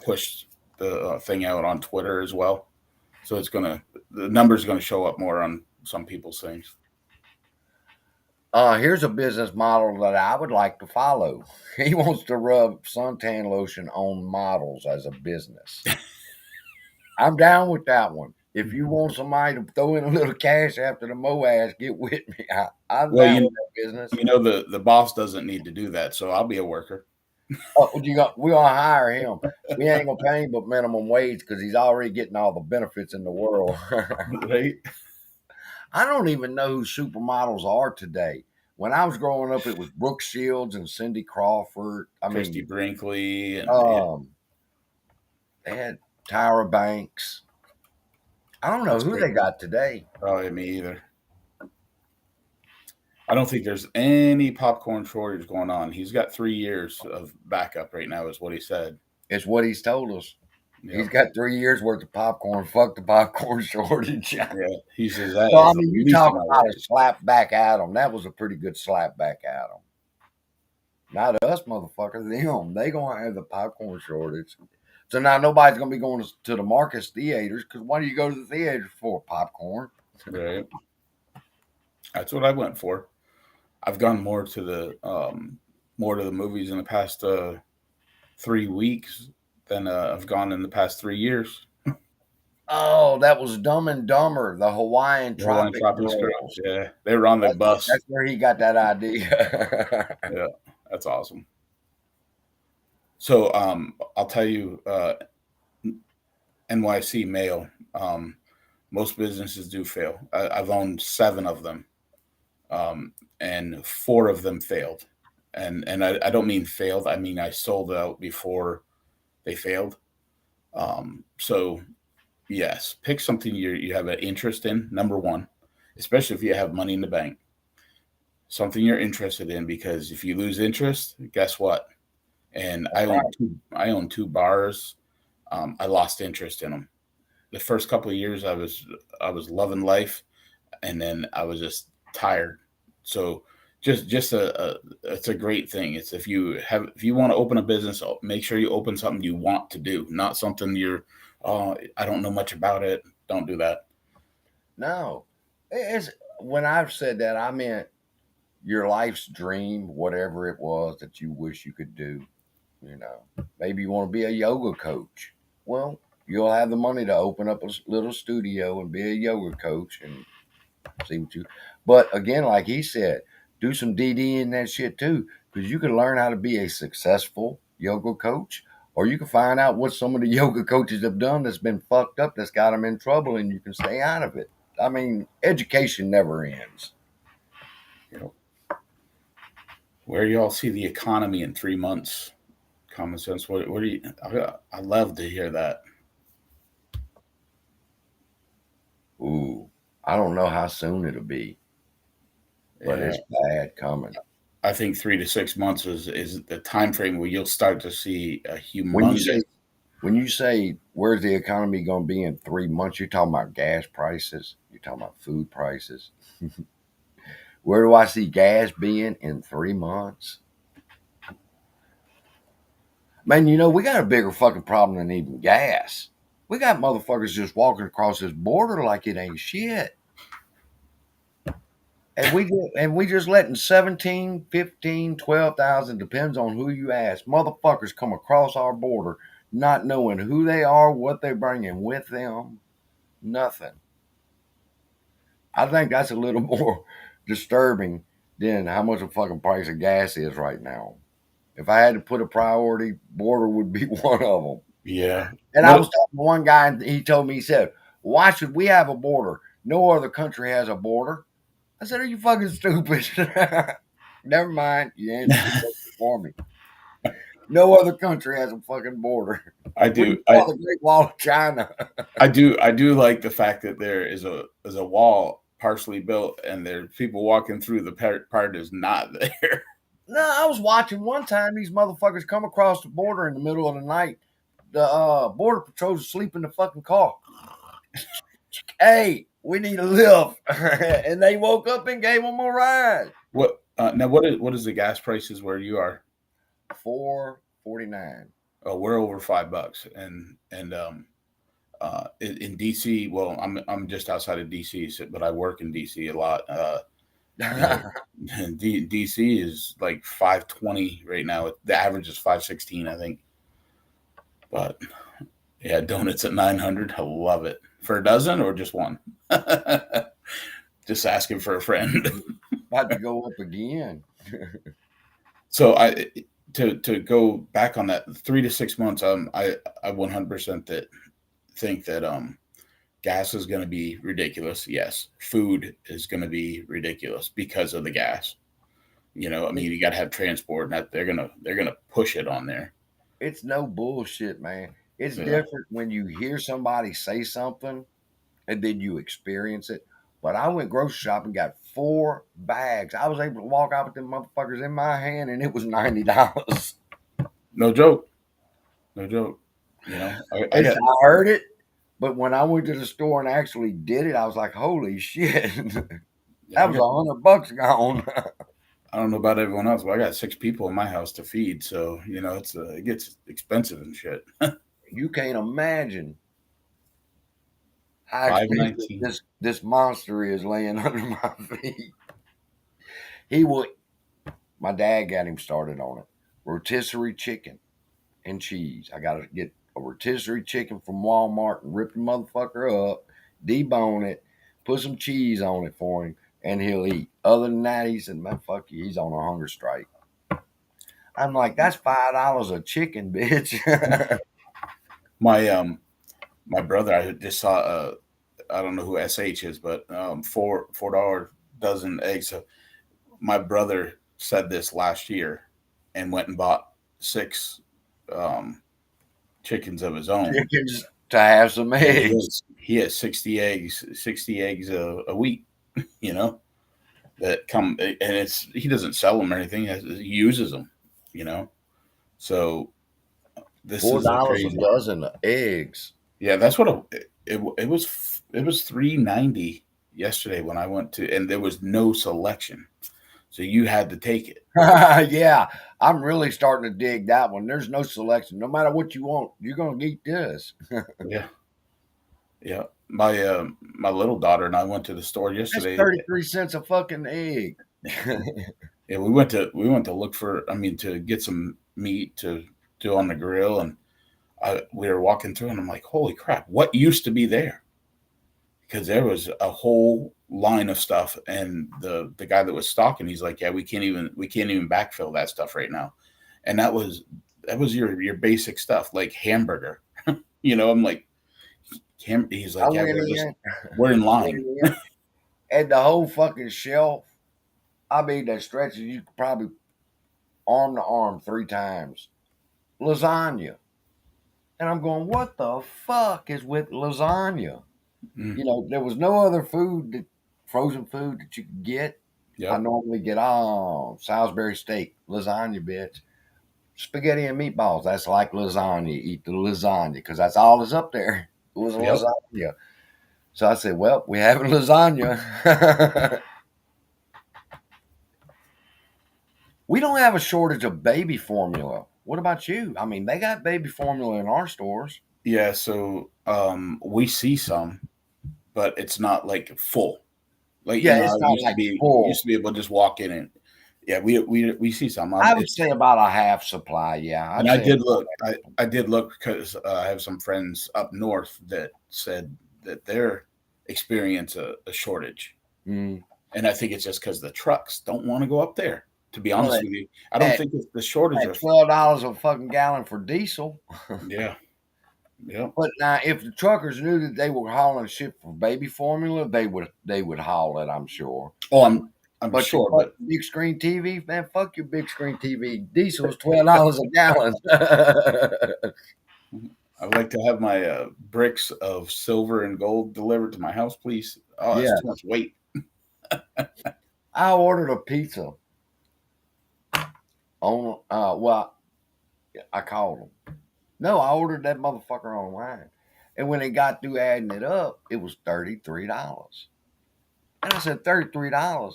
pushed the thing out on Twitter as well. So the number's going to show up more on some people's things. Here's a business model that I would like to follow. He wants to rub suntan lotion on models as a business. I'm down with that one. If you want somebody to throw in a little cash after the MOAS, get with me. I'm down with that business. You know, the boss doesn't need to do that, so I'll be a worker. Oh, we're gonna hire him. We ain't gonna pay him but minimum wage because he's already getting all the benefits in the world. Right? I don't even know who supermodels are today. When I was growing up, it was Brooke Shields and Cindy Crawford. Christy Brinkley, and they had Tyra Banks. I don't know who they got today. Probably me either. I don't think there's any popcorn shortage going on. He's got 3 years of backup right now, is what he said. It's what he's told us. Yep. He's got 3 years worth of popcorn. Fuck the popcorn shortage. Yeah, he says that. So, I mean, you talk about a slap back at him. That was a pretty good slap back at him. Not us, motherfuckers. Them. They gonna have the popcorn shortage. So now nobody's gonna be going to the Marcus theaters, because why do you go to the theaters for? Popcorn. Right. That's what I went for. I've gone more to the more to the movies in the past 3 weeks than I've gone in the past 3 years. Oh, that was Dumb and Dumber, the Hawaiian The Hawaiian Tropic Tropics girl. Girls. Yeah, they were on the bus. That's where he got that idea. Yeah, that's awesome. So I'll tell you, NYC male. Most businesses do fail. I've owned 7 of them, and 4 of them failed. And I don't mean failed. I mean I sold out before they failed. So yes, pick something you have an interest in. Number one, especially if you have money in the bank, something you're interested in. Because if you lose interest, guess what? And I own 2 bars. I lost interest in them. The first couple of years, I was loving life, and then I was just tired. So just it's a great thing. It's if you want to open a business, make sure you open something you want to do, not something I don't know much about it. Don't do that. No, it's when I've said that, I meant your life's dream, whatever it was that you wish you could do. Maybe you want to be a yoga coach. Well, you'll have the money to open up a little studio and be a yoga coach and see what you. But again, like he said, do some DD in that shit too, because you can learn how to be a successful yoga coach, or you can find out what some of the yoga coaches have done that's been fucked up, that's got them in trouble, and you can stay out of it. I mean, education never ends. Where do y'all see the economy in 3 months? Common sense. What do you? I love to hear that. Ooh, I don't know how soon it'll be, but it's bad coming. I think 3 to 6 months is the time frame where you'll start to see a humongous. When you say where's the economy going to be in 3 months, you're talking about gas prices. You're talking about food prices. Where do I see gas being in 3 months? Man, we got a bigger fucking problem than even gas. We got motherfuckers just walking across this border like it ain't shit. And we just letting 17, 15, 12,000, depends on who you ask, motherfuckers come across our border not knowing who they are, what they're bringing with them, nothing. I think that's a little more disturbing than how much the fucking price of gas is right now. If I had to put a priority, border would be one of them. Yeah. And I was talking to one guy, and he told me, he said, why should we have a border? No other country has a border. I said, are you fucking stupid? Never mind. You answered for me. No other country has a fucking border. I do. The Great Wall of China. I do like the fact that there is a wall partially built, and there's people walking through. The part is not there. No, I was watching one time these motherfuckers come across the border in the middle of the night. The border patrol's asleep in the fucking car. Hey, we need a lift. And they woke up and gave them a ride. What now? What is the gas prices where you are? $4.49. Oh, we're over $5, and in DC. Well, I'm just outside of DC, but I work in DC a lot. DC is like $5.20 right now. The average is $5.16, I think. But yeah, donuts at $900. I love it. For a dozen or just one? Just asking for a friend. About to go up again. So to go back on that 3 to 6 months, I 100% think that gas is going to be ridiculous. Yes, food is going to be ridiculous because of the gas. I mean, you got to have transport, and they're gonna push it on there. It's no bullshit, man. It's different when you hear somebody say something and then you experience it. But I went grocery shopping, got 4 bags. I was able to walk out with them motherfuckers in my hand, and it was $90. No joke. I heard it, but when I went to the store and actually did it, I was like, "Holy shit!" That was $100 gone. I don't know about everyone else, but I got 6 people in my house to feed, so it gets expensive and shit. You can't imagine how expensive this monster is laying under my feet. He will My dad got him started on it. Rotisserie chicken and cheese. I got to get a rotisserie chicken from Walmart and rip the motherfucker up, debone it, put some cheese on it for him, and he'll eat. Other than that, he said, man, fuck you. He's on a hunger strike. I'm like, that's $5 a chicken, bitch. My brother, I just saw I don't know who SH is, but $4 dozen eggs. So my brother said this last year and went and bought 6 chickens of his own. Chickens to have some eggs. He has 60 eggs a week, you know, that come, and he doesn't sell them or anything. He uses them, you know. So this is $4 a dozen of eggs. Yeah, that's what it was. It was $3.90 yesterday when I went to, and there was no selection, so you had to take it. Yeah, I'm really starting to dig that one. There's no selection. No matter what you want, you're gonna eat this. Yeah. My little daughter and I went to the store yesterday. That's 33 cents a fucking egg. Yeah, we went to look for. To get some meat to do on the grill, and we were walking through, and I'm like, holy crap, what used to be there? Because there was a whole line of stuff, and the guy that was stocking, he's like, yeah, we can't even backfill that stuff right now. And that was your basic stuff, like hamburger. I'm like, he's like, yeah, we're in line. And the whole fucking shelf, that stretches, you could probably arm to arm 3 times. Lasagna. And I'm going, what the fuck is with lasagna? Mm. There was no other frozen food that you could get. Yep. I normally get Salisbury steak, lasagna, bitch. Spaghetti and meatballs. That's like lasagna. Eat the lasagna because that's all that's up there. It was lasagna. So I said, well, we having lasagna. We don't have a shortage of baby formula. What about you? They got baby formula in our stores. Yeah, so we see some, but it's not like full. Like, it's not full. You used to be able to just walk in and we see some. I would say about a half supply. Yeah, and I did look. I did look because I have some friends up north that said that they're experience a shortage, and I think it's just because the trucks don't want to go up there. To be honest with you, I don't think it's the shortage of $12 a fucking gallon for diesel. Yeah. But now, if the truckers knew that they were hauling shit for baby formula, they would haul it. I'm sure. Oh, I'm sure. But big screen TV, man, fuck your big screen TV. Diesel is $12 a gallon. I'd like to have my bricks of silver and gold delivered to my house, please. Oh, that's too much weight. I ordered a pizza. I called them. No, I ordered that motherfucker online. And when they got through adding it up, it was $33. And I said, $33?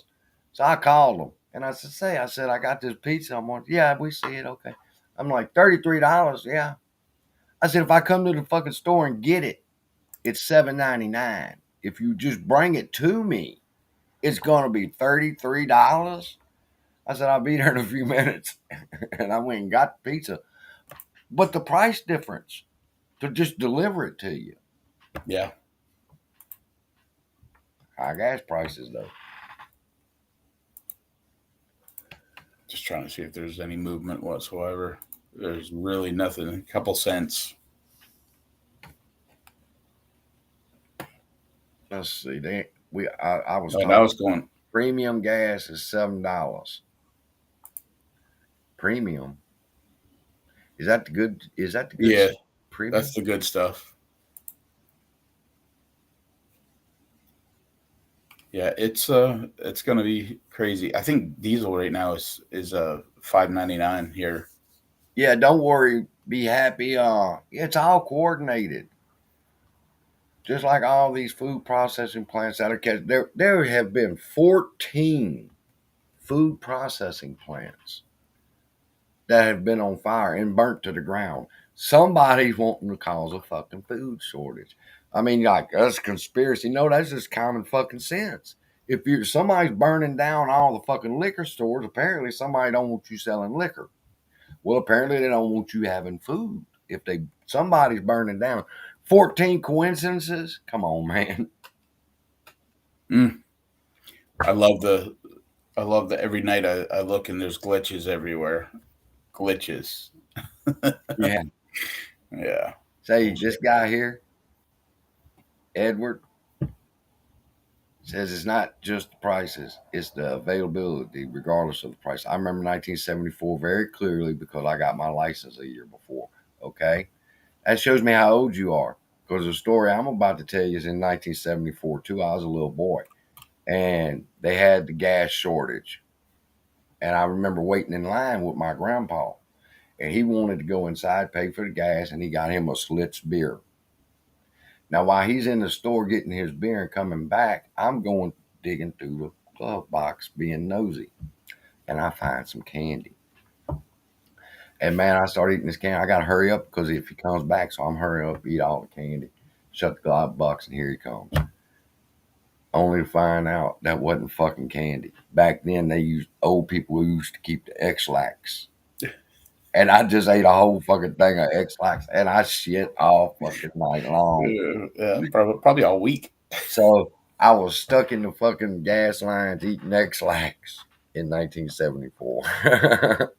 So I called them. And I said, I got this pizza. I'm like, yeah, we see it. Okay. I'm like, $33? Yeah. I said, if I come to the fucking store and get it, it's $7.99. If you just bring it to me, it's going to be $33. I said, I'll be there in a few minutes. And I went and got the pizza. But the price difference to just deliver it to you. Yeah. High gas prices, though. Just trying to see if there's any movement whatsoever. There's really nothing. A couple cents. Let's see. I was going. Premium gas is $7. Premium. Is that the good? Yeah, premium? That's the good stuff. Yeah, it's going to be crazy. I think diesel right now is $5.99 here. Yeah, don't worry. Be happy. It's all coordinated. Just like all these food processing plants that are there have been 14 food processing plants that have been on fire and burnt to the ground. Somebody's wanting to cause a fucking food shortage. Like, that's a conspiracy. No, that's just common fucking sense. If somebody's burning down all the fucking liquor stores, apparently somebody don't want you selling liquor. Well, apparently they don't want you having food. If somebody's burning down, 14 coincidences. Come on, man. I love the every night I look and there's glitches everywhere. Glitches. Yeah. Yeah. Say this guy here, Edward, says it's not just the prices, it's the availability, regardless of the price. I remember 1974 very clearly because I got my license a year before. Okay. That shows me how old you are. Because the story I'm about to tell you is in 1974, too. I was a little boy. And they had the gas shortage. And I remember waiting in line with my grandpa. And he wanted to go inside, pay for the gas, and he got him a Schlitz beer. Now, while he's in the store getting his beer and coming back, I'm going digging through the glove box, being nosy. And I find some candy. And man, I started eating this candy. I got to hurry up because if he comes back, so I'm hurrying up, eat all the candy. Shut the glove box, and here he comes. Only to find out that wasn't fucking candy. Back then, old people used to keep the X-Lax. And I just ate a whole fucking thing of X-Lax, and I shit all fucking night long. Yeah, probably all week. So I was stuck in the fucking gas lines eating X-Lax in 1974.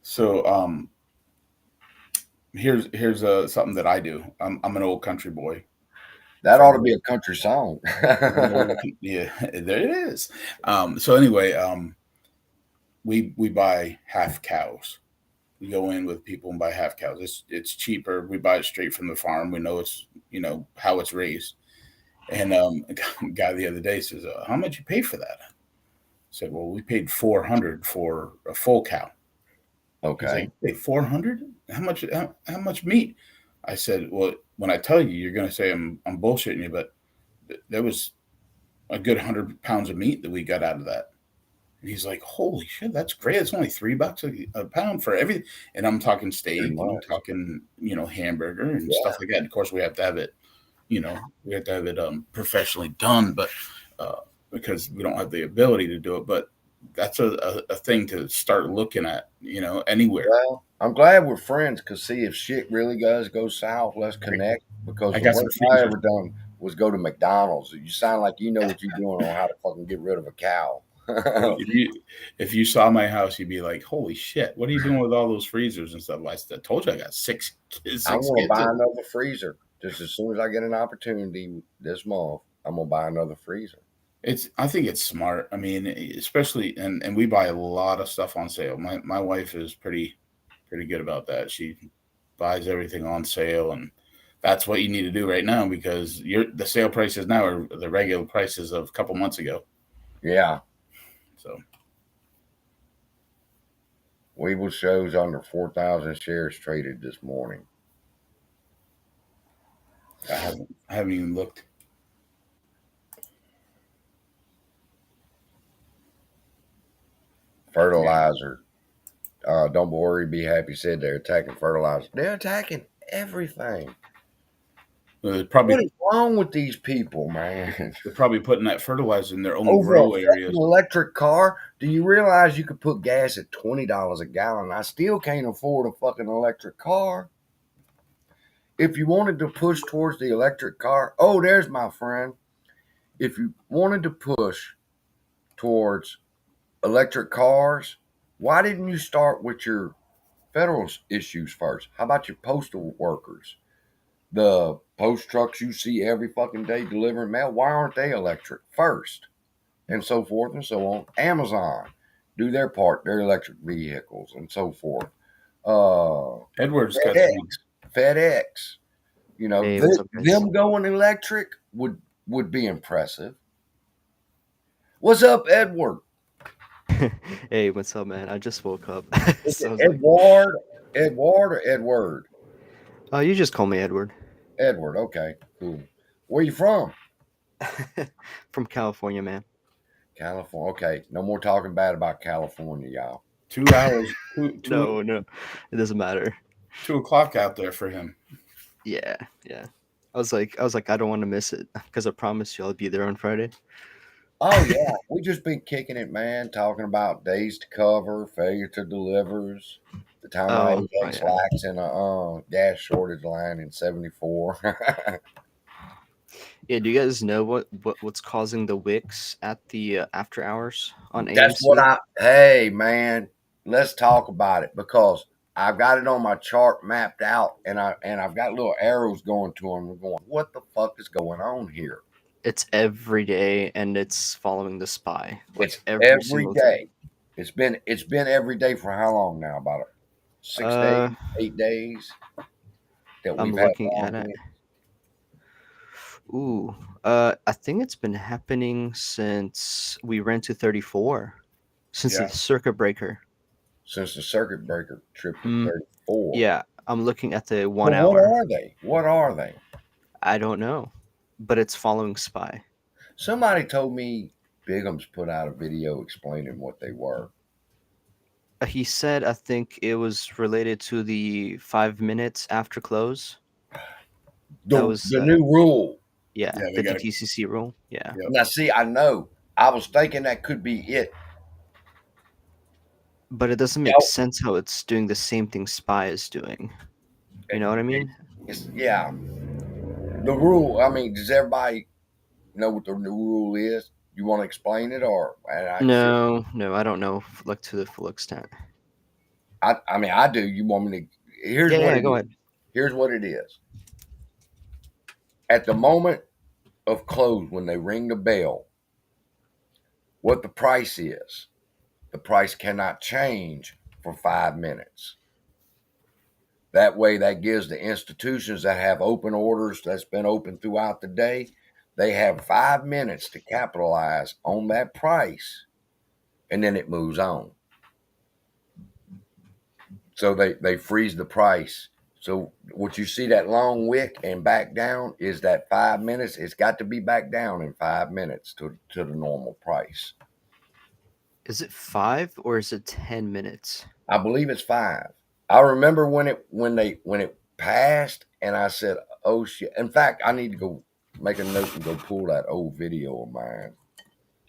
So here's something that I do. I'm an old country boy. That ought to be a country song. Yeah, there it is. So anyway, we buy half cows. We go in with people and buy half cows. It's cheaper. We buy it straight from the farm. We know it's how it's raised. And a guy the other day says, "How much you pay for that?" I said, "Well, we paid $400 for a full cow." Okay. He's like, "Hey, 400? How much meat?" I said, "Well, when I tell you, you're going to say I'm bullshitting you, but there was a good 100 pounds of meat that we got out of that." And he's like, "Holy shit, that's great! It's only $3 a pound for everything." And I'm talking steak, and I'm talking hamburger and stuff like that. And of course, we have to have it, professionally done, but because we don't have the ability to do it, but that's a thing to start looking at, anywhere. Well, I'm glad we're friends because see if shit really does go south, let's connect. Because the worst I ever done was go to McDonald's. You sound like you know what you're doing on how to fucking get rid of a cow. If you saw my house, you'd be like, "Holy shit, what are you doing with all those freezers and stuff?" I told you I got six kids. I want to buy another freezer just as soon as I get an opportunity this month. I'm gonna buy another freezer. I think it's smart. I mean, especially and we buy a lot of stuff on sale. My wife is pretty good about that. She buys everything on sale, and that's what you need to do right now because the sale prices now are the regular prices of a couple months ago. Yeah. So Weeble shows under 4,000 shares traded this morning. I haven't even looked. Fertilizer. Don't worry, be happy. Said they're attacking fertilizer. They're attacking everything. What is wrong with these people, man? They're probably putting that fertilizer in their own grow areas. Electric car. Do you realize you could put gas at $20 a gallon? I still can't afford a fucking electric car. If you wanted to push towards the electric car, there's my friend. If you wanted to push towards electric cars, why didn't you start with your federal issues first? How about your postal workers? The post trucks you see every fucking day delivering mail, why aren't they electric first? And so forth and so on. Amazon, do their part, their electric vehicles and so forth. Edwards FedEx. Them going electric would be impressive. What's up, Edward? Hey, what's up, man? I just woke up. Edward or Edward? You just call me Edward. Edward, okay, cool. Where you from? From California, man. California, okay. No more talking bad about California, y'all. 2 hours. No, it doesn't matter. 2 o'clock out there for him. Yeah. I was like, I don't want to miss it because I promised you I'll be there on Friday. Oh yeah, we just been kicking it, man. Talking about days to cover, failure to delivers, the time I Oh, ate oh X yeah. lax in a gas shortage line in '74. Yeah, do you guys know what's causing the wicks at the after hours on That's what AMC? hey man, let's talk about it because I've got it on my chart mapped out and I've got little arrows going to them. We're going, what the fuck is going on here? It's every day, and it's following the spy like It's every every single day. day. It's been every day for how long now? About 6 days, Uh, 8 days that I'm we've had looking long at it. wind Ooh, I think it's been happening since we ran to 34, since the Yeah. circuit breaker. since the circuit breaker tripped at Mm, 34. yeah, I'm looking at the But 1 what hour. are they? What are they? I don't know, but it's following spy. Somebody told me Bigum's put out a video explaining what they were. He said, I think it was related to the 5 minutes after close. That was, The new rule. yeah, Yeah, they the got to. DTCC rule. Yeah, Yep. Now, see, I know. I was thinking that could be it. but it doesn't make Yo, sense how it's doing the same thing spy is doing. You know what I mean? yeah. The rule. I mean, does everybody know what the new rule is? You want to explain it, or and I can see. No, no, I don't know, like to the full extent. I mean, I do. You want me to? Here's Yeah, what yeah, it go is. ahead. Here's what it is. At the moment of close, when they ring the bell, what the price is. The price cannot change for 5 minutes. That way, that gives the institutions that have open orders that's been open throughout the day, they have 5 minutes to capitalize on that price, and then it moves on. So they freeze the price. So what you see that long wick and back down is that 5 minutes. It's got to be back down in 5 minutes to the normal price. Is it 5 or is it 10 minutes? I believe it's 5. I remember when it passed, and I said, "Oh shit!" In fact, I need to go make a note and go pull that old video of mine.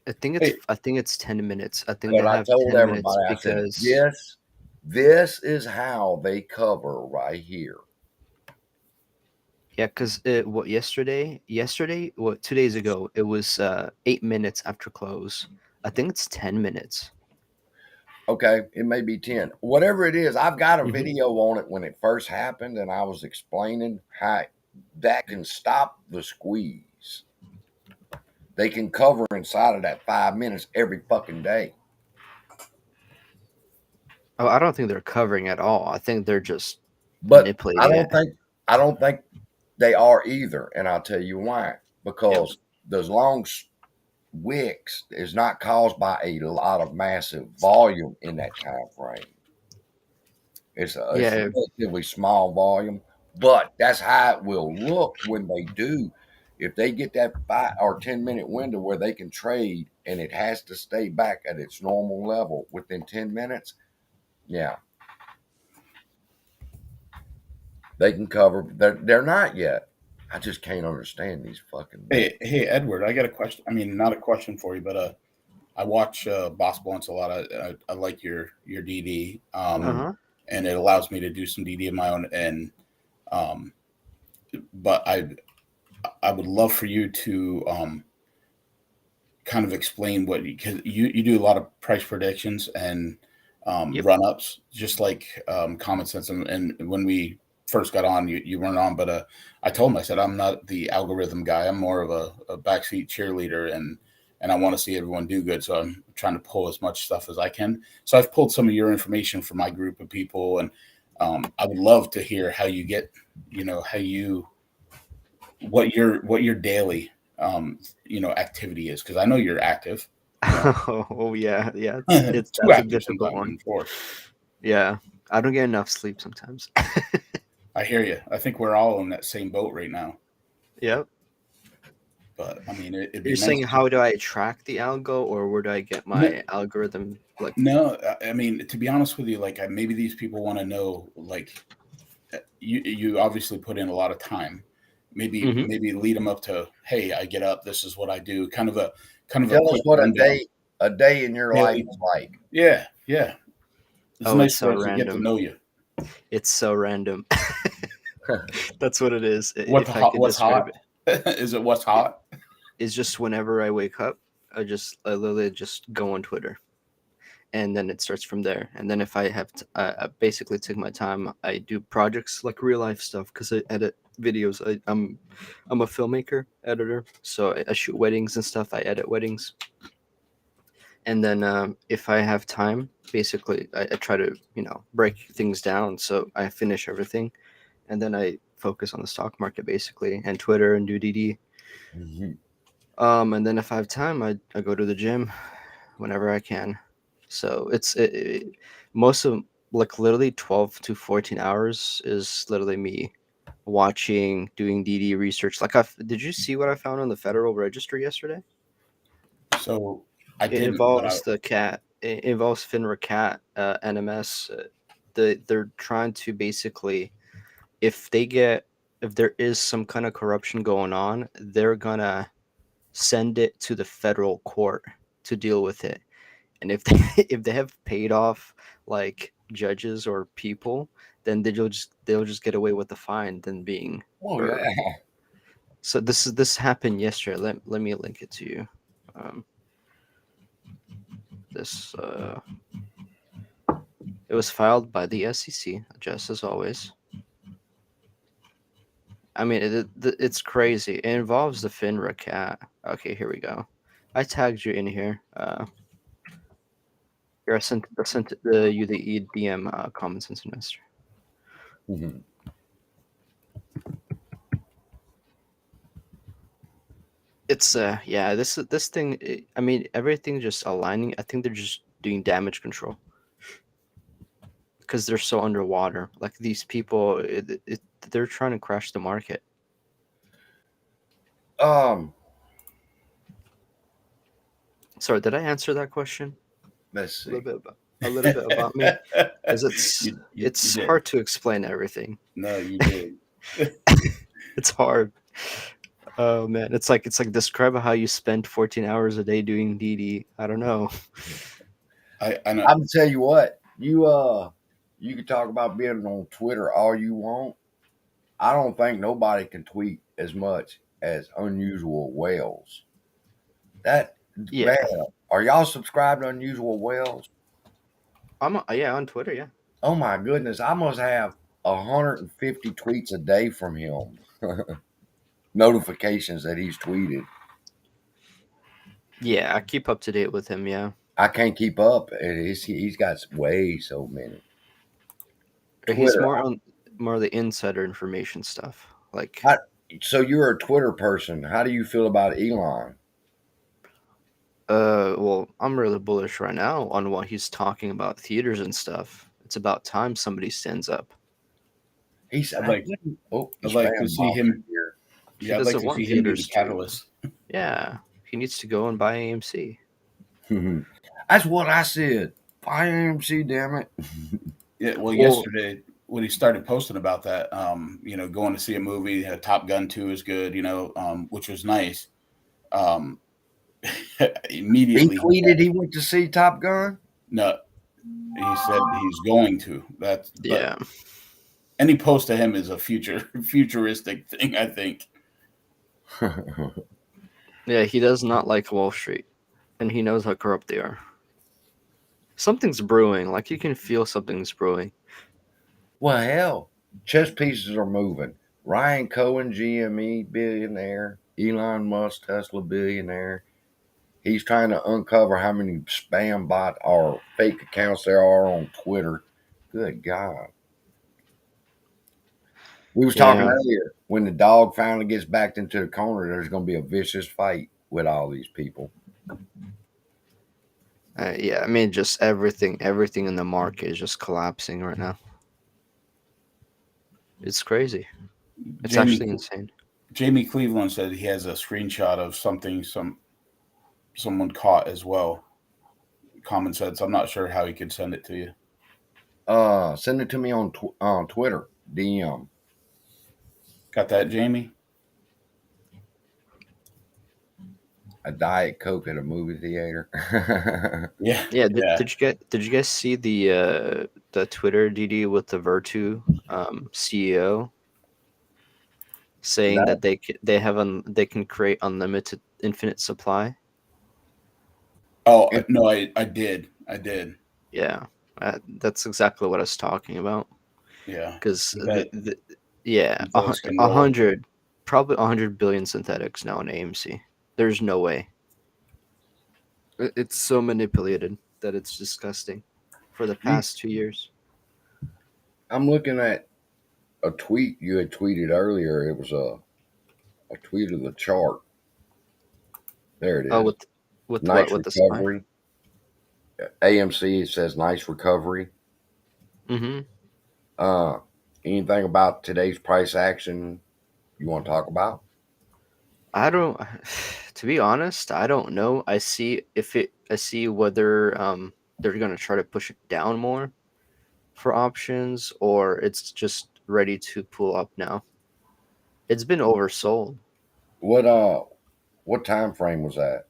Hey, I think it's 10 minutes. I think they But I have told 10 minutes everybody, I said, because "This is how they cover right here." yeah, because what yesterday, what 2 days ago, it was 8 minutes after close. I think it's 10 minutes. Okay, it may be 10. Whatever it is, I've got a Hmm. video on it when it first happened, and I was explaining how that can stop the squeeze. They can cover inside of that 5 minutes every fucking day. Oh, I don't think they're covering at all. I think they're just But I manipulating don't it. think I don't think they are either, and I'll tell you why. Yep. Because those long wicks is not caused by a lot of massive volume in that time frame. It's a Yeah. relatively small volume, but that's how it will look when they do. If they get that 5 or 10 minute window where they can trade and it has to stay back at its normal level within 10 minutes, yeah, they can cover. They're not yet. I just can't understand these fucking hey, wicks. hey, Edward, I got a question. I mean, not a question for you, but I watch Boss Blunts a lot. I like your DD, Mhm. Uh-huh. and it allows me to do some DD of my own. And um, but I would love for you to kind of explain what because you do a lot of price predictions and Yep. run ups, just like common sense. And when we first got on, you weren't on, but I told him I said I'm not the algorithm guy. I'm more of a backseat cheerleader, and I want to see everyone do good. So I'm trying to pull as much stuff as I can. So I've pulled some of your information from my group of people, and I would love to hear how you get, how you what your daily activity is, because I know you're active. Oh yeah, yeah. It's Too that's a active difficult sometimes one. in four. Yeah, I don't get enough sleep sometimes. I hear you. I think we're all in that same boat right now. Yep. But I mean, it'd be You're nice saying to. how do I track the algo, or where do I get No, my algorithm? Like, no. I mean, to be honest with you, like maybe these people want to know, like you obviously put in a lot of time. maybe lead them up to, hey, I get up, this is what I do. Kind of a Tell us quick what rundown. a day in your life is like. Yeah. It's Oh, nice it's for so us to get to random. know you. It's so random. That's what it is. What's If I could describe hot? it, Is it what's hot? it's just whenever I wake up, I literally just go on Twitter, and then it starts from there. And then if I have I basically take my time. I do projects like real life stuff because I edit videos. I'm a filmmaker, editor, so I shoot weddings and stuff. I edit weddings, and then if I have time, basically I try to break things down. So I finish everything, and then I focus on the stock market basically and Twitter and do DD. Mhm. And then if I have time, I go to the gym whenever I can. So most of like literally 12 to 14 hours is literally me watching, doing DD research. Like, did you see what I found on the Federal Register yesterday? So I It didn't, but involves the cat. It involves FINRA cat, NMS. They're trying to basically, if there is some kind of corruption going on, they're gonna send it to the federal court to deal with it. And if they if they have paid off like judges or people, then they'll just get away with the fine than being. Oh yeah. So this happened yesterday. Let me link it to you. This it was filed by the SEC, just as always. I mean, it's crazy. It involves the FINRA cat. Okay, here we go. I tagged you in here. Here I sent you the EDM Common Sense Investor. Mhm. It's yeah, this thing. I mean, everything's just aligning. I think they're just doing damage control because they're so underwater. Like these people, they're trying to crash the market. Sorry, did I answer that question? Let's A see. little bit about me, because you it's did. hard to explain everything. No, you did. It's hard. Oh man, it's like describe how you spend 14 hours a day doing DD. I don't know. I know. I'm gonna tell you what, you can talk about being on Twitter all you want. I don't think nobody can tweet as much as Unusual Whales. That Yeah, man, are y'all subscribed to Unusual Whales? yeah, on Twitter, yeah. Oh my goodness, I must have 150 tweets a day from him. Notifications that he's tweeted. Yeah, I keep up to date with him. Yeah, I can't keep up. He's got way so many. he's Twitter. more the insider information stuff. Like, So you're a Twitter person. How do you feel about Elon? well, I'm really bullish right now on what he's talking about theaters and stuff. It's about time somebody stands up. He's I'd like he's to see spam him. here. He Yeah, I'd like doesn't to want see him be the theaters to. catalyst. Yeah, he needs to go and buy AMC. That's what I said. Buy AMC, damn it. Yeah. Well, yesterday when he started posting about that, going to see a movie, Top Gun 2 is good, which was nice. Immediately He tweeted he went to see Top Gun. No, he said he's going to. Yeah. Any post to him is a futuristic thing, I think. Yeah, he does not like Wall Street, and he knows how corrupt they are. Something's brewing. Like, you can feel something's brewing. Well, hell, chess pieces are moving. Ryan Cohen, GME billionaire. Elon Musk, Tesla billionaire. He's trying to uncover how many spam bot or fake accounts there are on Twitter. Good God. We was talking earlier, when the dog finally gets backed into the corner, there's going to be a vicious fight with all these people. Yeah, I mean, just everything in the market is just collapsing right now. It's crazy. It's actually insane. Jamie Cleveland said he has a screenshot of something someone caught as well. Common Sense. I'm not sure how he could send it to you. Send it to me on Twitter, DM. Got that, Jamie? a Diet Coke at a movie theater. Yeah, Yeah, yeah. did you guys see the Twitter DD with the Virtu CEO saying That that they can create unlimited infinite supply? Oh it, no, I did. Yeah, that's exactly what I was talking about. Yeah, Because that yeah, those can a roll. hundred, probably 100 billion synthetics now in AMC. There's no way. It's so manipulated that it's disgusting. For the you, past 2 years. I'm looking at a tweet you had tweeted earlier. It was a tweet of the chart. There it Oh, is. with what? Nice With the spy? recovery. AMC says nice recovery. Mm-hmm. Uh, anything about today's price action you want to talk about? I don't. To be honest, I don't know. I see whether they're gonna try to push it down more for options, or it's just ready to pull up now. It's been oversold. What what time frame was that?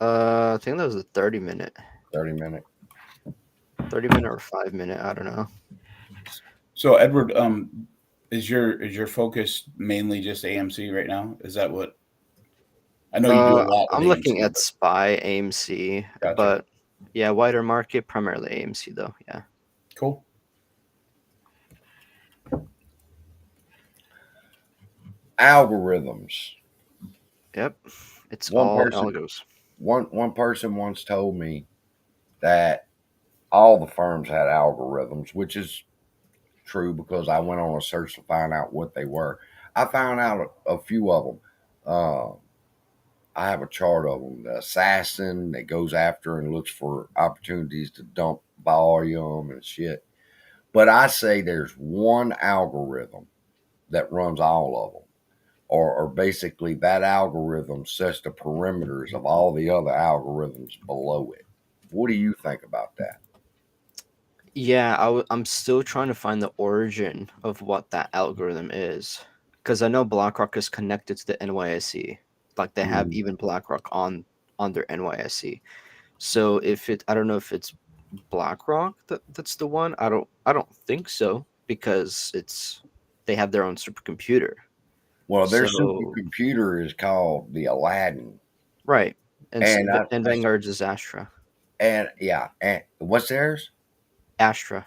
I think that was a 30 minute, 30 minute. 30 minute or 5 minute. I don't know. So Edward, is your focus mainly just AMC right now? Is that what I know you do a lot with I'm looking AMC, at but SPY AMC, gotcha. but yeah, wider market, primarily AMC though. Yeah. Cool. Algorithms. Yep. It's One all person algos. one person once told me that all the firms had algorithms, which is true because I went on a search to find out what they were. I found out a few of them. Uh, I have a chart of them. The assassin that goes after and looks for opportunities to dump volume and shit. But I say there's one algorithm that runs all of them, or basically that algorithm sets the perimeters of all the other algorithms below it. What do you think about that? Yeah, I'm still trying to find the origin of what that algorithm is. Because I know BlackRock is connected to the NYSE. Like they have Mm. even BlackRock on their NYSE. So I don't know if it's BlackRock that's the one. I don't think so because they have their own supercomputer. Well, their So supercomputer is called the Aladdin, right, and and and Vanguard's is Astra. yeah, and what's theirs? Astra.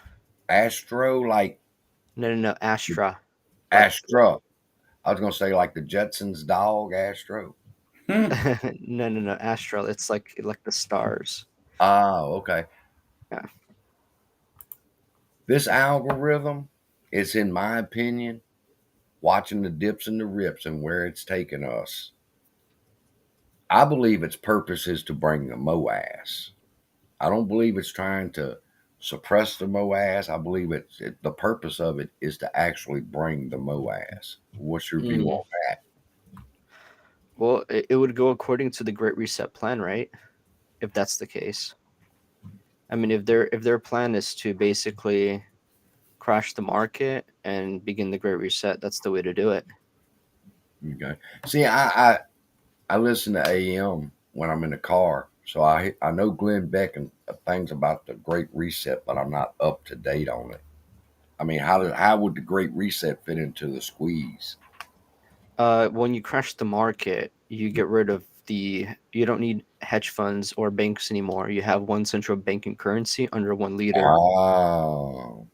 Astro, like No, Astra. Like Astra. I was gonna say like the Jetsons dog, Astro. Hmm. no, Astra. It's like the stars. Oh, okay. Yeah. This algorithm is, in my opinion, watching the dips and the rips and where it's taken us. I believe its purpose is to bring the MOAS. I don't believe it's trying to suppress the MOAS. I believe the purpose of it is to actually bring the MOAS. What's your view Mm. on that? Well, it would go according to the Great Reset plan, right? If that's the case. I mean, if their plan is to basically crash the market and begin the Great Reset, that's the way to do it. Okay. See, I listen to AM when I'm in the car, so I know Glenn Beck and things about the Great Reset, but I'm not up to date on it. I mean, how would the Great Reset fit into the squeeze? When you crash the market, you get rid of you don't need hedge funds or banks anymore. You have one central banking currency under one leader. Oh,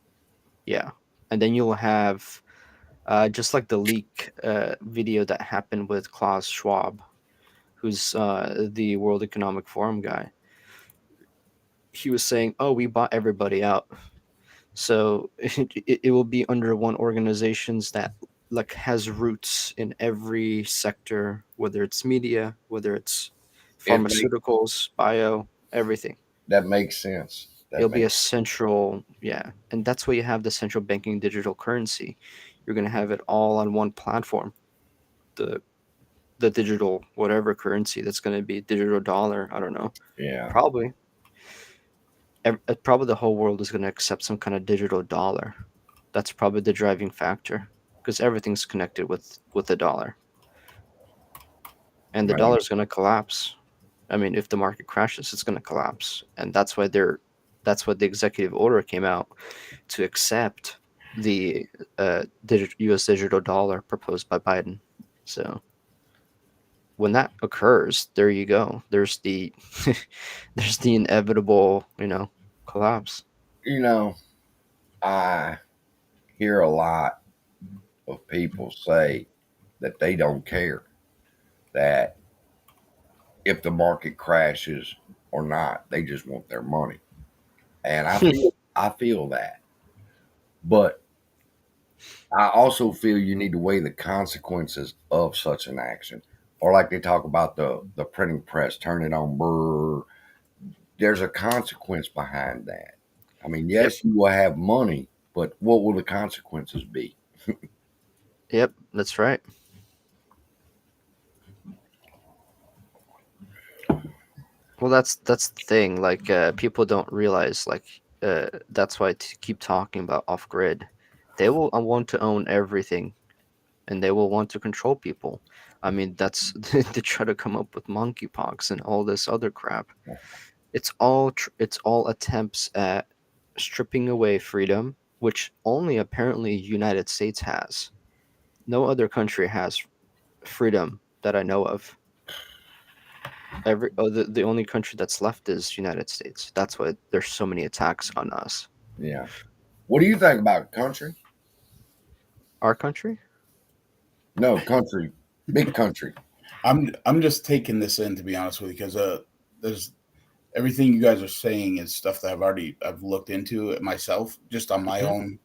Yeah. And then you'll have just like the leak video that happened with Klaus Schwab, who's the World Economic Forum guy. He was saying, "Oh, we bought everybody out." So it will be under one organizations that like has roots in every sector, whether it's media, whether it's it make pharmaceuticals, bio, everything. that makes sense. That It'll be a makes central, yeah, and that's why you have the central banking digital currency. You're gonna have it all on one platform. The the digital whatever currency that's gonna be digital dollar. I don't know. yeah. Probably. Probably the whole world is gonna accept some kind of digital dollar. That's probably the driving factor because everything's connected with the dollar. and the Right. dollar is going to collapse. I mean, if the market crashes, it's going to collapse, and that's why the executive order came out to accept the U.S. digital dollar proposed by Biden. So when that occurs, there you go. There's the there's the inevitable, collapse. I hear a lot of people say that they don't care that if the market crashes or not, they just want their money. And I feel that. But I also feel you need to weigh the consequences of such an action. Or like they talk about the printing press, turn it on, brr. There's a consequence behind that. I mean, Yep. yes, you will have money, but what will the consequences be? Yep, that's right. Well, that's the thing. Like, people don't realize, like, that's why to keep talking about off grid. They will want to own everything, and they will want to control people. I mean, that's they try to come up with monkeypox and all this other crap. It's all attempts at stripping away freedom, which only apparently United States has. No other country has freedom that I know of. The only country that's left is United States. That's why there's so many attacks on us. Yeah. What do you think about country? Our country? No, country, big country. I'm just taking this in, to be honest with you, because there's everything you guys are saying is stuff that I've looked into it myself, just on my Mhm. own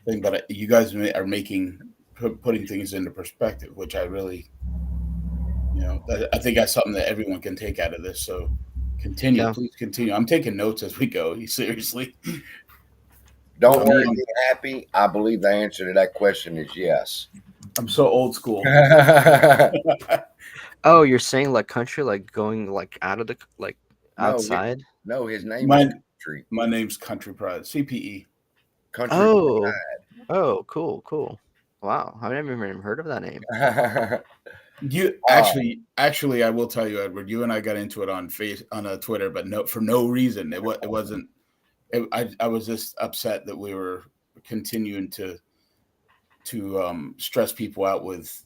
thing. But you guys are putting things into perspective, which I really, I think that's something that everyone can take out of this. So Yeah. please continue. I'm taking notes as we go. Seriously. Don't I'm, worry, I'm, be happy. I believe the answer to that question is yes. I'm so old school. Oh, you're saying like country, like going like out of the like no, outside? no, his name is my country. my name's Country Pride, CPE. Country. Oh, oh, cool, cool. Wow, I've never even heard of that name. You uh, actually, I will tell you, Edward. You and I got into it on a Twitter, but for no reason. It wasn't. I was just upset that we were continuing to stress people out with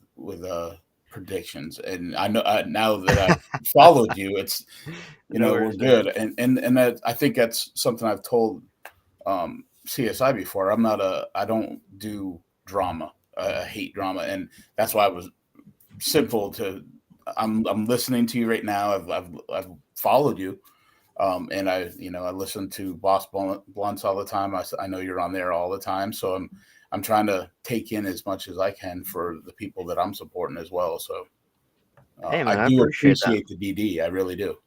predictions. And I know now that I've followed you, it's No we're worries, man. good. And that, I think that's something I've told CSI before. I don't do drama. I hate drama, and that's why I was simple to. I'm listening to you right now. I've followed you. And I listen to Boss Blunts all the time. I know you're on there all the time, so I'm trying to take in as much as I can for the people that I'm supporting as well. So Hey, I man, I do appreciate that. appreciate the DD. I really do.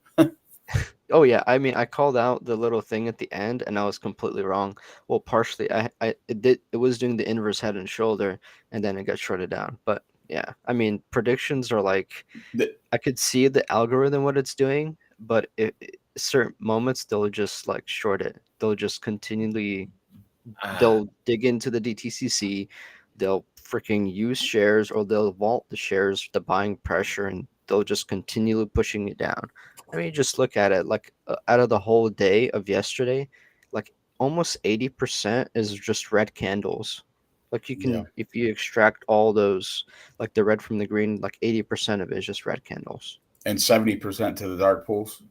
Oh yeah, I mean, I called out the little thing at the end, and I was completely wrong. Well, partially, it was doing the inverse head and shoulder, and then it got shorted down. But yeah, I mean, predictions are like, The- I could see the algorithm what it's doing, but certain moments they'll just like short it. They'll just continually they'll dig into the DTCC, they'll freaking use shares or they'll vault the shares, the buying pressure, and they'll just continually pushing it down. I mean, just look at it like out of the whole day of yesterday, like almost 80% is just red candles. Like you yeah, can, if you extract all those, like the red from the green, like 80% of it is just red candles. and 70% to the dark pools.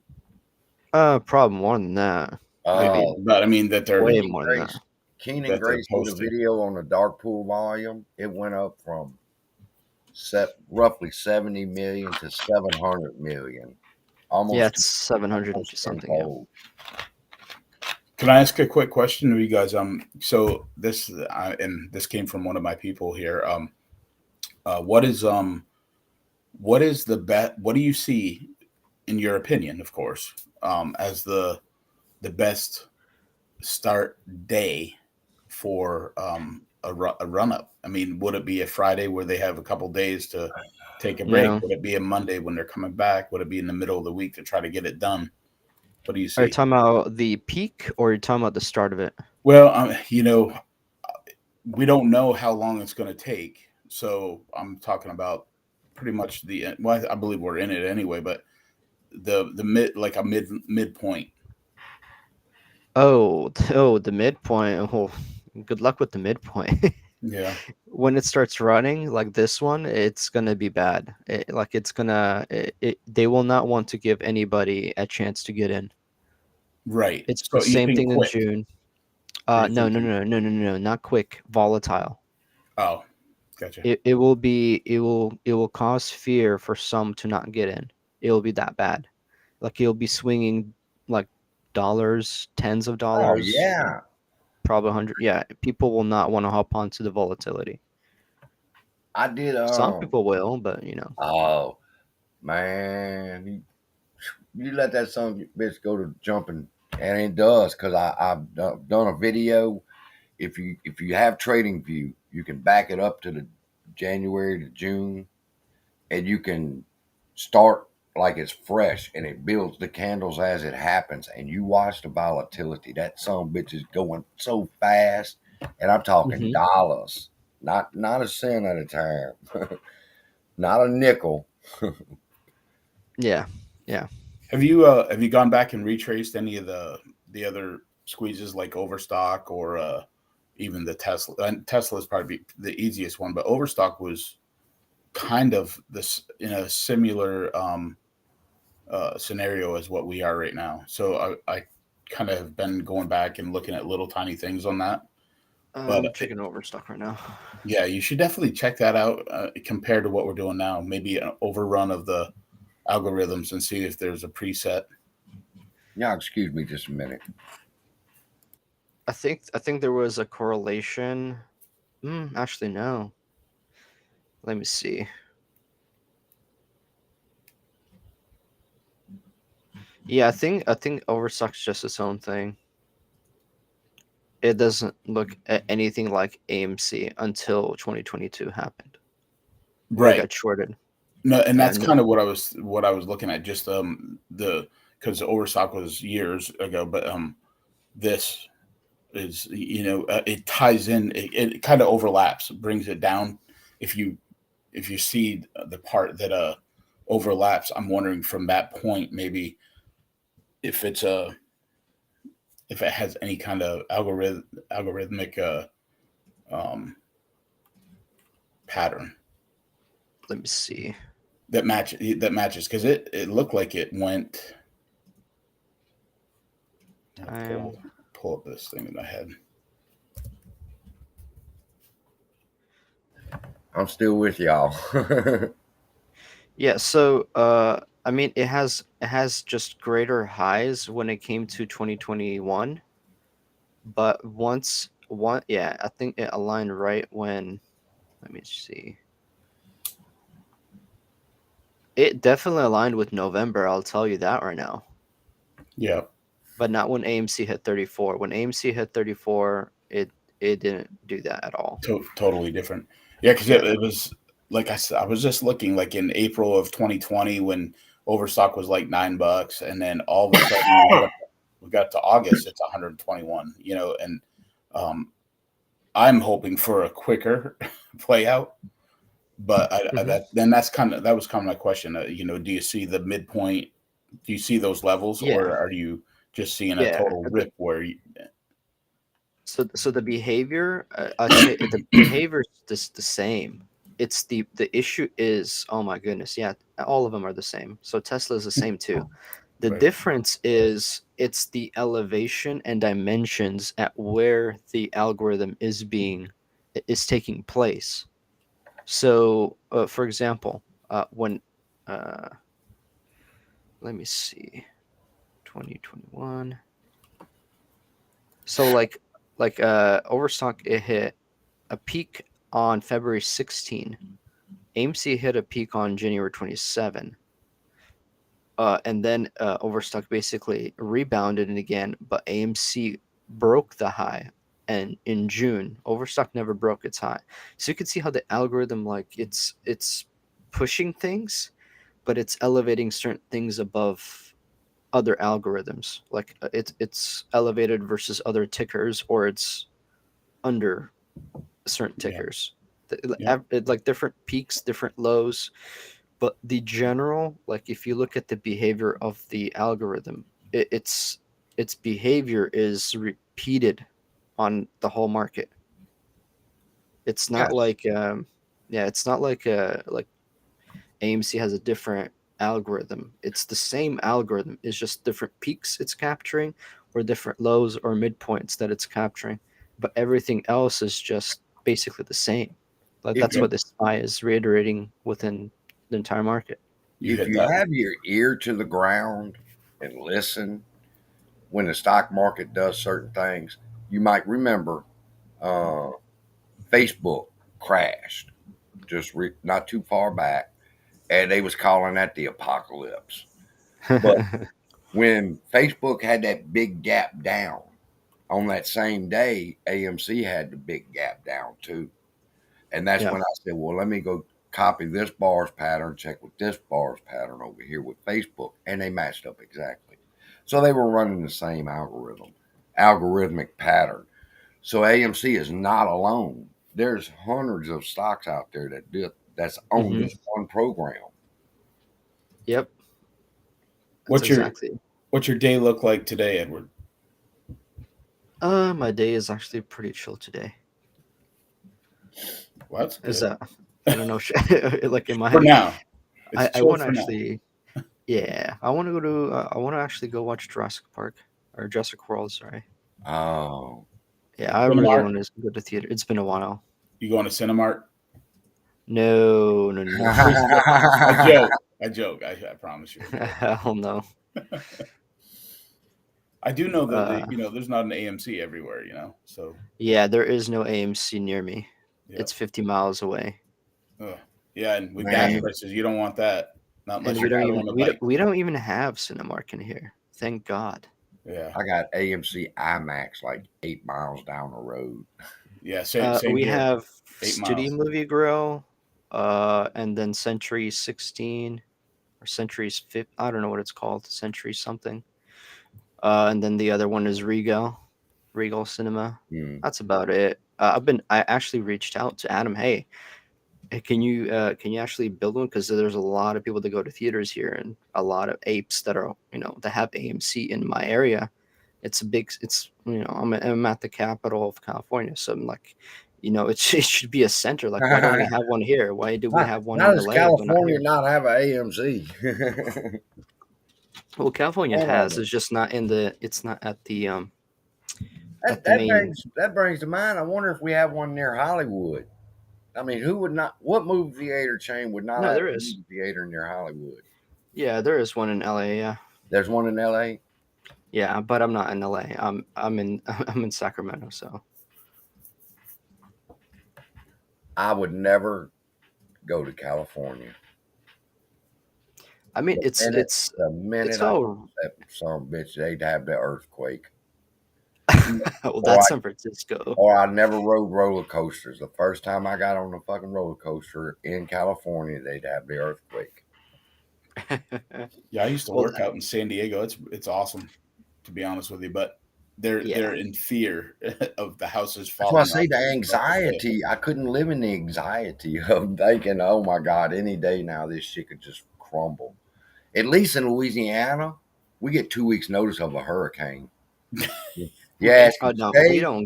Probably more than that. Maybe But I mean that way Keen and more than that. Grace, Keen and they're Grace did a posting. video on the dark pool volume. It went up from roughly 70 million to 700 million, Yeah, almost it's 700 and almost something. Yeah. tenfold. Can I ask a quick question to you guys? So this and this came from one of my people here. Uh, what is um, what is the bet? What do you see, in your opinion, of course, as the best start day for a run up? I mean, would it be a Friday where they have a couple days to take a break? Yeah. Would it be a Monday when they're coming back? Would it be in the middle of the week to try to get it done? What do you Are you see? talking about the peak or are you talking about the start of it? Well, we don't know how long it's going to take. So I'm talking about pretty much the well. I believe we're in it anyway, but the midpoint. Oh, the midpoint. Oh, good luck with the midpoint. Yeah. When it starts running like this one, it's gonna be bad. They will not want to give anybody a chance to get in. Right. It's the So you same think thing in quick? June. Or you No, think no, no, no, no, no, not quick. Volatile. oh, gotcha. It will cause fear for some to not get in. It will be that bad. Like it'll be swinging like dollars, tens of Oh dollars, yeah, probably 100. Yeah, people will not want to hop onto the volatility. I did. Some people will, but Oh man, you let that son of a bitch go to jumping, and it does because I've done a video. If you have Trading View, you can back it up to the January to June, and you can start like it's fresh, and it builds the candles as it happens, and you watch the volatility. That son of a bitch is going so fast, and I'm talking hmm dollars, not a cent at a time, not a nickel. yeah, yeah. Have you gone back and retraced any of the other squeezes like Overstock or even the Tesla? And Tesla is probably the easiest one, but Overstock was kind of this in a similar scenario as what we are right now. So I kind of have been going back and looking at little tiny things on that. But I'm checking Overstock right now. yeah, you should definitely check that out compared to what we're doing now. Maybe an overrun of the algorithms and see if there's a preset. Yeah, excuse me just a minute. I think there was a correlation. Actually, no. Let me see. Yeah, I think Overstock's just its own thing. It doesn't look anything like AMC until 2022 happened, where it Right. got shorted. No, and Yeah, that's no, kind of what I was looking at. Just the because Overstock was years ago, but this is it ties in. It kind of overlaps, brings it down. If you see the part that overlaps, I'm wondering from that point maybe if if it has any kind of algorithmic um, pattern let me see. that matches because it looked like it went. I'll Time. pull up this thing in my head. I'm still with y'all. Yeah, so I mean it has just greater highs when it came to 2021, but yeah, I think it aligned right when, let me see. It definitely aligned with November, I'll tell you that right now. Yeah, But not when AMC hit 34. When AMC hit 34, it didn't do that at all. totally different. Yeah, because Yeah. it was like I said, I was just looking like in April of 2020 when Overstock was like $9, and then all of a sudden we got to August, it's 121. And um, I'm hoping for a quicker play out. But hmm that was kind of my question. Do you see the midpoint? Do you see those levels, Yeah. or are you just seeing a Yeah. total rip where you? So the behavior, I'd say the behavior is just the same. It's the issue is, oh my goodness, yeah, all of them are the same. So Tesla is the same too. The Right. difference is it's the elevation and dimensions at where the algorithm is taking place. So, for example, when uh, let me see, 2021. So Overstock, it hit a peak on February 16. AMC hit a peak on January 27. And then Overstock basically rebounded it again, but AMC broke the high. And in June, Overstock never broke its high. So you can see how the algorithm, like it's pushing things, but it's elevating certain things above other algorithms. Like it's elevated versus other tickers, or it's under certain Yeah. tickers. Like different peaks, different lows. But the general, like if you look at the behavior of the algorithm, its behavior is repeated on the whole market. It's not Yes. like it's not like AMC has a different algorithm. It's the same algorithm. It's just different peaks it's capturing, or different lows or midpoints that it's capturing. But everything else is just basically the same. Like If that's you what this SPY is reiterating within the entire market. You if hit you that. have your ear to the ground and listen when the stock market does certain things, you might remember uh, Facebook crashed not too far back, and they was calling that the apocalypse. But when Facebook had that big gap down on that same day, AMC had the big gap down too. And that's Yeah. when I said, well, let me go copy this bars pattern, check with this bars pattern over here with Facebook. And they matched up exactly. So they were running the same algorithmic pattern. So AMC is not alone. There's hundreds of stocks out there that's on Mhm. this one program. Yep. That's What's your exactly. what's your day look like today, Edward? My day is actually pretty chill today. Well, that's Is good. that I don't know, like in For my now. It's I chill want to for now. actually yeah, I want to go to I want to actually go watch Jurassic Park or Jurassic World, sorry. Oh, Yeah, I really Cinemark? want to go to theater. It's been a while. You going to Cinemark? No, no, no, I joke. I joke. I promise you. no. Hell no. I do know that Uh, there's not an AMC everywhere. So yeah, there is no AMC near me. yeah, It's 50 miles away, yeah. And with gas man. prices, you don't want that. Not and unless you're out on a bike. we don't even have Cinemark in here. Thank God. Yeah, I got AMC IMAX like 8 miles down the road. yeah. Same We here. have 8 Studio miles. Movie Grill, and then Century 16 or Century's 5. I don't know what it's called. Century something. And then the other one is Regal Cinema. Hmm. That's about it. I actually reached out to Adam. Hey, can you actually build one? Because there's a lot of people that go to theaters here, and a lot of apes that are that have AMC in my area. It's a big. It's I'm at the capital of California, so I'm like, it should be a center. Like, why don't we have one here? Why do we have one How in does LA but not California here? not have an AMC? Well, California Hold on a has. minute. It's just not in the. It's not That, at the that main. brings that brings to mind. I wonder if we have one near Hollywood. I mean, who would not? What movie theater chain would not No, have there a is. movie theater near Hollywood? Yeah, there is one in LA. Yeah. There's one in LA. Yeah, but I'm not in LA. I'm in I'm in Sacramento, so I would never go to California. I mean The minute, the it's minute I all that some bitch, they'd have the earthquake, well, or that's San Francisco. I never rode roller coasters. The first time I got on a fucking roller coaster in California, they'd have the earthquake. Yeah, I used to Well, work out in San Diego. It's awesome, to be honest with you. But they're yeah. in fear of the houses That's why I falling say off the the cliff. anxiety. I couldn't live in the anxiety of thinking, "Oh my God, any day now this shit could just crumble." At least in Louisiana, we get 2 weeks notice of a hurricane. Yeah, Oh no, stay. we don't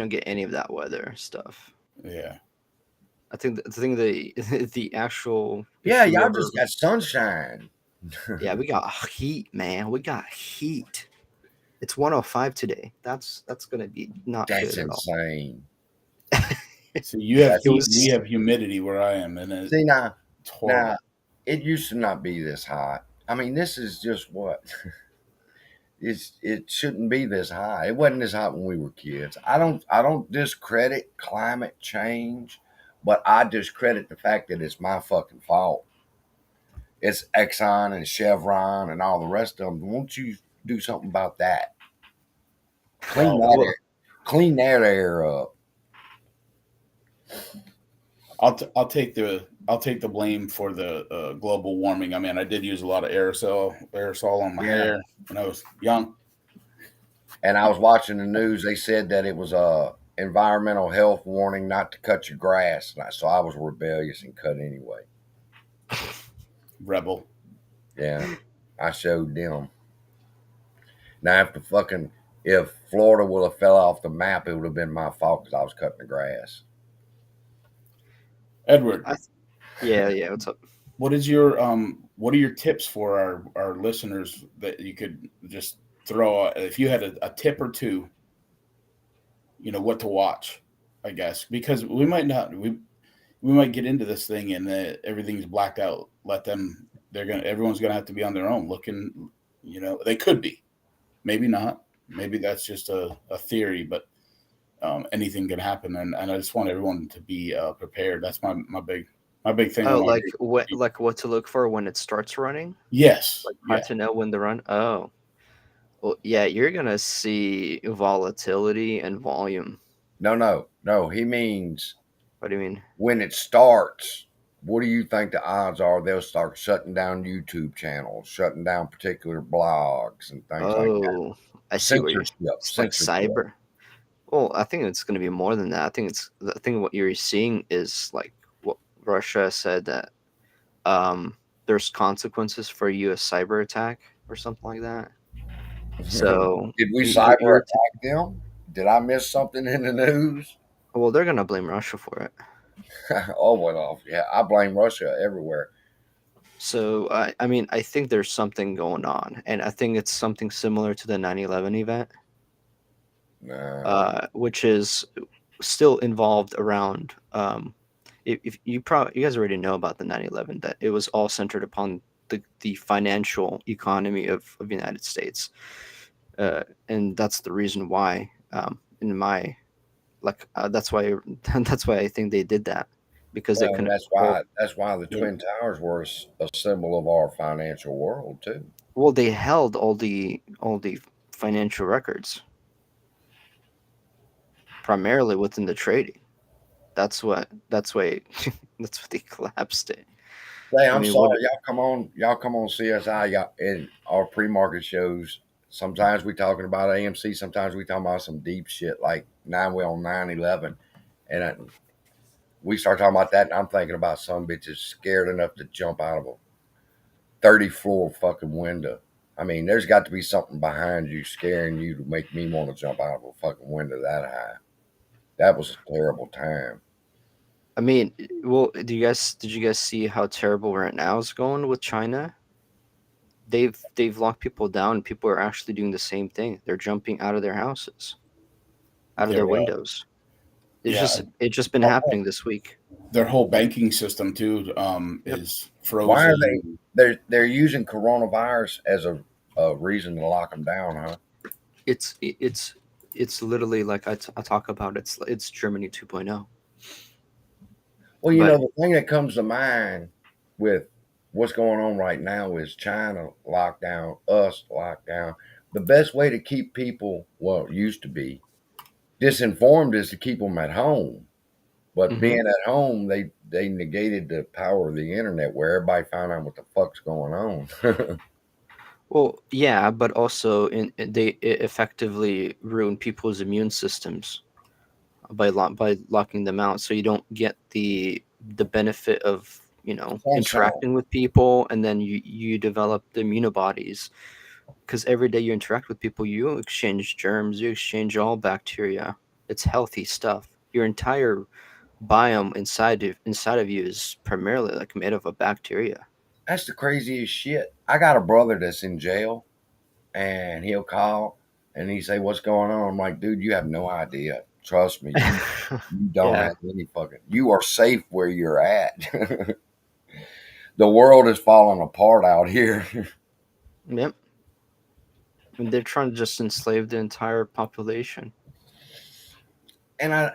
get any of that weather stuff. Yeah. I think the actual Yeah, if you y'all ever just got sunshine. yeah, we got heat, man. We got heat. It's 105 today. That's gonna be not That's good at all. insane. So you have That's It heat and we was have humidity where I am, and see now. it's horrible. Now it used to not be this hot. I mean, this is just what it shouldn't be this high. It wasn't this hot when we were kids. I don't discredit climate change, but I discredit the fact that it's my fucking fault. It's Exxon and Chevron and all the rest of them. Won't you do something about that? Clean Well, that well, air, clean that air up. I'll take the blame for the global warming. I mean, I did use a lot of aerosol on my Yeah. hair when I was young. And I was watching the news. They said that it was environmental health warning not to cut your grass. So I was rebellious and cut anyway. Rebel. Yeah, I showed them. Now, if Florida would have fell off the map, it would have been my fault because I was cutting the grass. Edward, Yeah. What's up? what are your tips for our listeners that you could just throw if you had a tip or two, what to watch, I guess, because we might get into this thing and everything's blacked out. Everyone's gonna have to be on their own looking. They could be, maybe not. Maybe that's just a theory, but anything can happen, and I just want everyone to be prepared. That's my big thing. Oh, like what to look for when it starts running? Yes. Like how to know when to run? Oh. Well, yeah, you're gonna see volatility and volume. No. He means, What do you mean? when it starts, what do you think the odds are they'll start shutting down YouTube channels, shutting down particular blogs and things like that? Oh, I see what it's like cyber. Well, I think it's going to be more than that. I think what you're seeing is like what Russia said that there's consequences for a U.S. cyber attack or something like that. So did we cyber attack them? Did I miss something in the news? Well, they're going to blame Russia for it. Oh, well, yeah, I blame Russia everywhere. So, I mean, I think there's something going on, and I think it's something similar to the 9/11 event, which is still involved around. If you guys already know about the 9/11, that it was all centered upon the financial economy of the United States, and that's the reason why, that's why I think they did that, because they couldn't. That's why the Twin Towers were a symbol of our financial world too. Well, they held all the financial records, primarily within the trading. That's why they collapsed it. Hey, I'm sorry, y'all come on CSI, in our pre-market shows. Sometimes we talking about AMC, sometimes we talking about some deep shit like 9/11, and we start talking about that, and I'm thinking about some bitches scared enough to jump out of a 30-floor fucking window. I mean, there's got to be something behind you scaring you to make me want to jump out of a fucking window that high. That was a terrible time. I mean, well, did you guys see how terrible right now is going with China? They've locked people down, and people are actually doing the same thing. They're jumping out of their houses, out of their windows. It's just been happening this week. Their whole banking system too is frozen. Why are they're using coronavirus as a reason to lock them down, huh? It's literally like I talk about. It's Germany 2.0. Well, the thing that comes to mind with what's going on right now is China lockdown, us lockdown. The best way to keep people, well, it used to be, disinformed is to keep them at home. But being at home, they negated the power of the internet, where everybody found out what the fuck's going on. Well, yeah, but also it effectively ruin people's immune systems by locking them out, so you don't get the benefit of interacting with people, and then you develop the immunobodies, because every day you interact with people, you exchange germs, you exchange all bacteria. It's healthy stuff. Your entire biome inside of you is primarily like made of a bacteria. That's the craziest shit. I got a brother that's in jail, and he'll call and he say, "What's going on?" I'm like, "Dude, you have no idea. Trust me, you don't have any fucking. You are safe where you're at. The world is falling apart out here." Yep. And they're trying to just enslave the entire population. And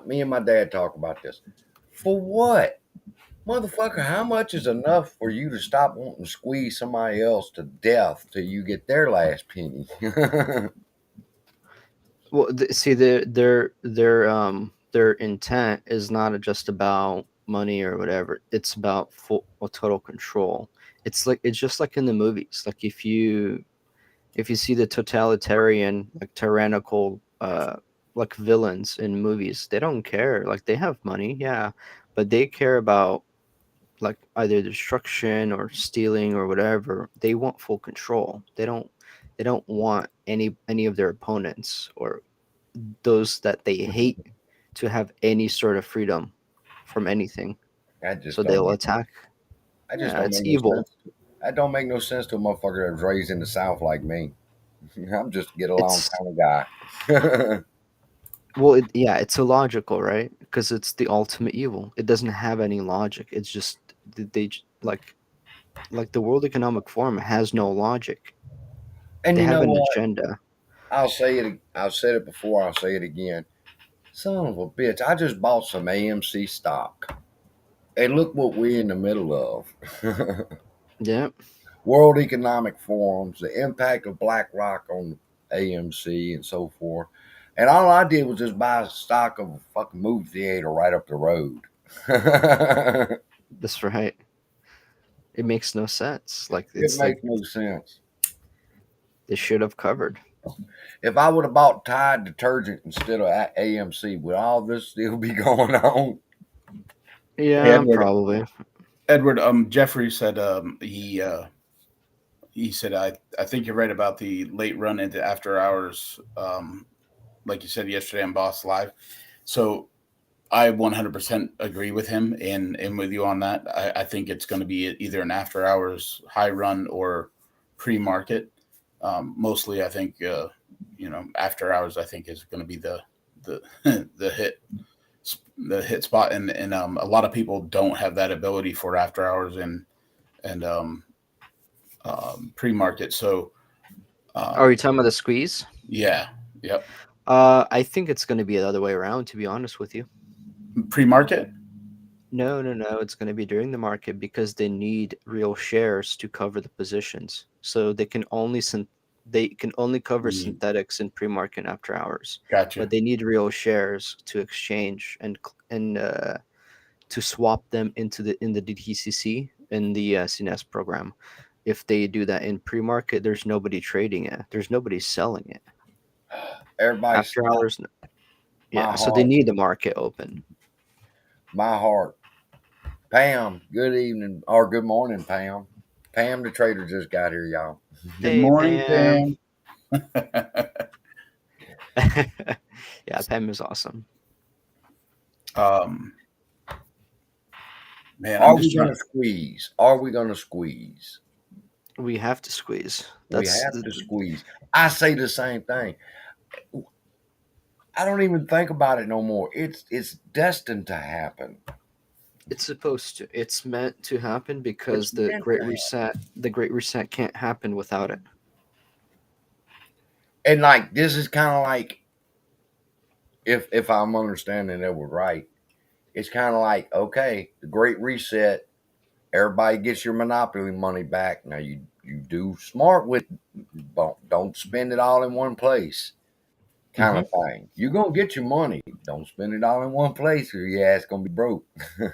me and my dad talk about this. For what? Motherfucker, how much is enough for you to stop wanting to squeeze somebody else to death till you get their last penny? Well, see, their intent is not just about money or whatever. It's about total control. It's just like in the movies. Like if you see the totalitarian, like tyrannical like villains in movies. They don't care. Like they have money, yeah, but they care about like either destruction or stealing or whatever. They want full control. They don't want any of their opponents or those that they hate to have any sort of freedom from anything. That just So don't they'll make attack. that just Yeah, don't it's make no evil. sense. That don't make no sense to a motherfucker that was raised in the South like me. I'm just a get along It's kind of guy. well, yeah, it's illogical, right? Because it's the ultimate evil. It doesn't have any logic. It's just like the World Economic Forum has no logic. And They you have know an what? agenda. I'll say it. I've said it before. I'll say it again. Son of a bitch! I just bought some AMC stock, and look what we're in the middle of. Yeah, World Economic Forums, the impact of BlackRock on AMC and so forth. And all I did was just buy a stock of a fucking movie theater right up the road. It that's right. It makes no sense. Like it's like makes no sense. they should have covered. If I would have bought Tide detergent instead of AMC, would all this still be going on? Hey, Yeah, Edward. probably. Edward. Jeffrey said he said I think you're right about the late run into after hours. Like you said yesterday on Boss Live. So I 100% agree with him and with you on that. I think it's going to be either an after hours high run or pre-market. Mostly, I think after hours. I think is going to be the the hit spot, and a lot of people don't have that ability for after hours and pre-market. So Are you talking about the squeeze? yeah, yep, I think it's going to be the other way around. To be honest with you. pre-market. No, no, no. It's going to be during the market because they need real shares to cover the positions. So they can only cover Mm, synthetics in pre-market and after hours, but gotcha. they need real shares to exchange and to swap them in the DTCC in the CNS program. If they do that in pre-market, there's nobody trading it. There's nobody selling it. Everybody After stop. hours, My yeah. So they heart. need the market open. My heart. Pam, good evening or good morning, Pam. Pam the trader just got here, y'all. Good Hey, morning, Pam. Pam. Yeah, Pam is awesome. um, man, I'm Are just we trying. gonna squeeze? Are we gonna squeeze? We have to squeeze. We have to squeeze. I say the same thing. I don't even think about it no more. It's destined to happen. It's supposed to. It's meant to happen because It's meant to happen. The Great Reset can't happen without it. And like this is kind of like if I'm understanding it was right, it's kind of like okay, the Great Reset. Everybody gets your monopoly money back. Now you do smart with don't spend it all in one place, kind Hmm. of thing. You're gonna get your money. Don't spend it all in one place, or your ass gonna be broke.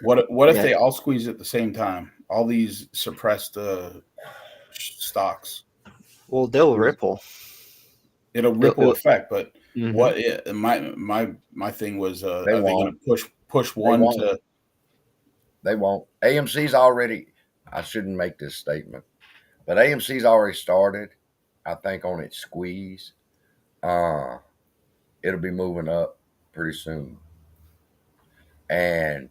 What if Yeah. they all squeeze at the same time? All these suppressed stocks. Well, they'll ripple. It'll ripple It'll effect, but hmm my thing was, They are they going won't. to push They one won't. to? They won't. AMC's already. I shouldn't make this statement, but AMC's already started. I think on its squeeze. Uh, it'll be moving up pretty soon, and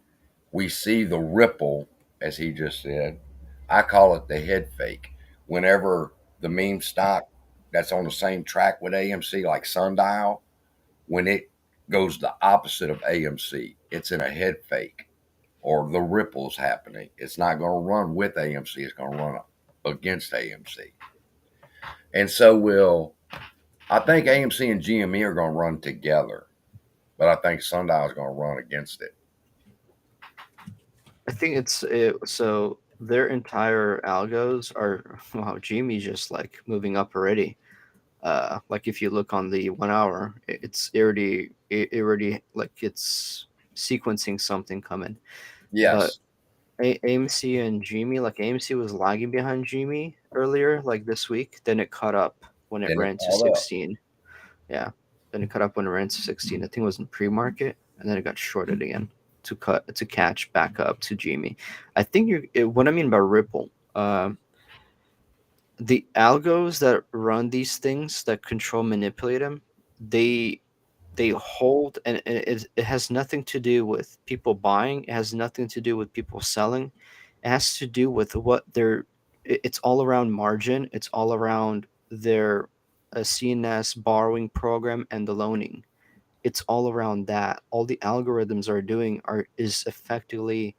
we see the ripple, as he just said. I call it the head fake. Whenever the meme stock that's on the same track with AMC, like Sundial, when it goes the opposite of AMC, it's in a head fake or the ripple's happening. It's not going to run with AMC, it's going to run against AMC. And so I think AMC and GME are going to run together, but I think Sundial is going to run against it. I think so their entire algos are wow, Jimmy's just like moving up already. Like if you look on the 1 hour, it already like it's sequencing something coming. But Yes. AMC and GME, like AMC was lagging behind GME earlier, like this week. Then it caught up when it Then it ran to caught up. 16. Yeah. then it cut up when it ran to 16. I think it was in pre-market, and then it got shorted again to catch back up to GME. I think what I mean by Ripple, the algos that run these things that control manipulate them, they hold, and it has nothing to do with people buying. It has nothing to do with people selling. It has to do with what they're. It's all around margin. It's all around their CNS borrowing program and the loaning. It's all around that. All the algorithms are doing is effectively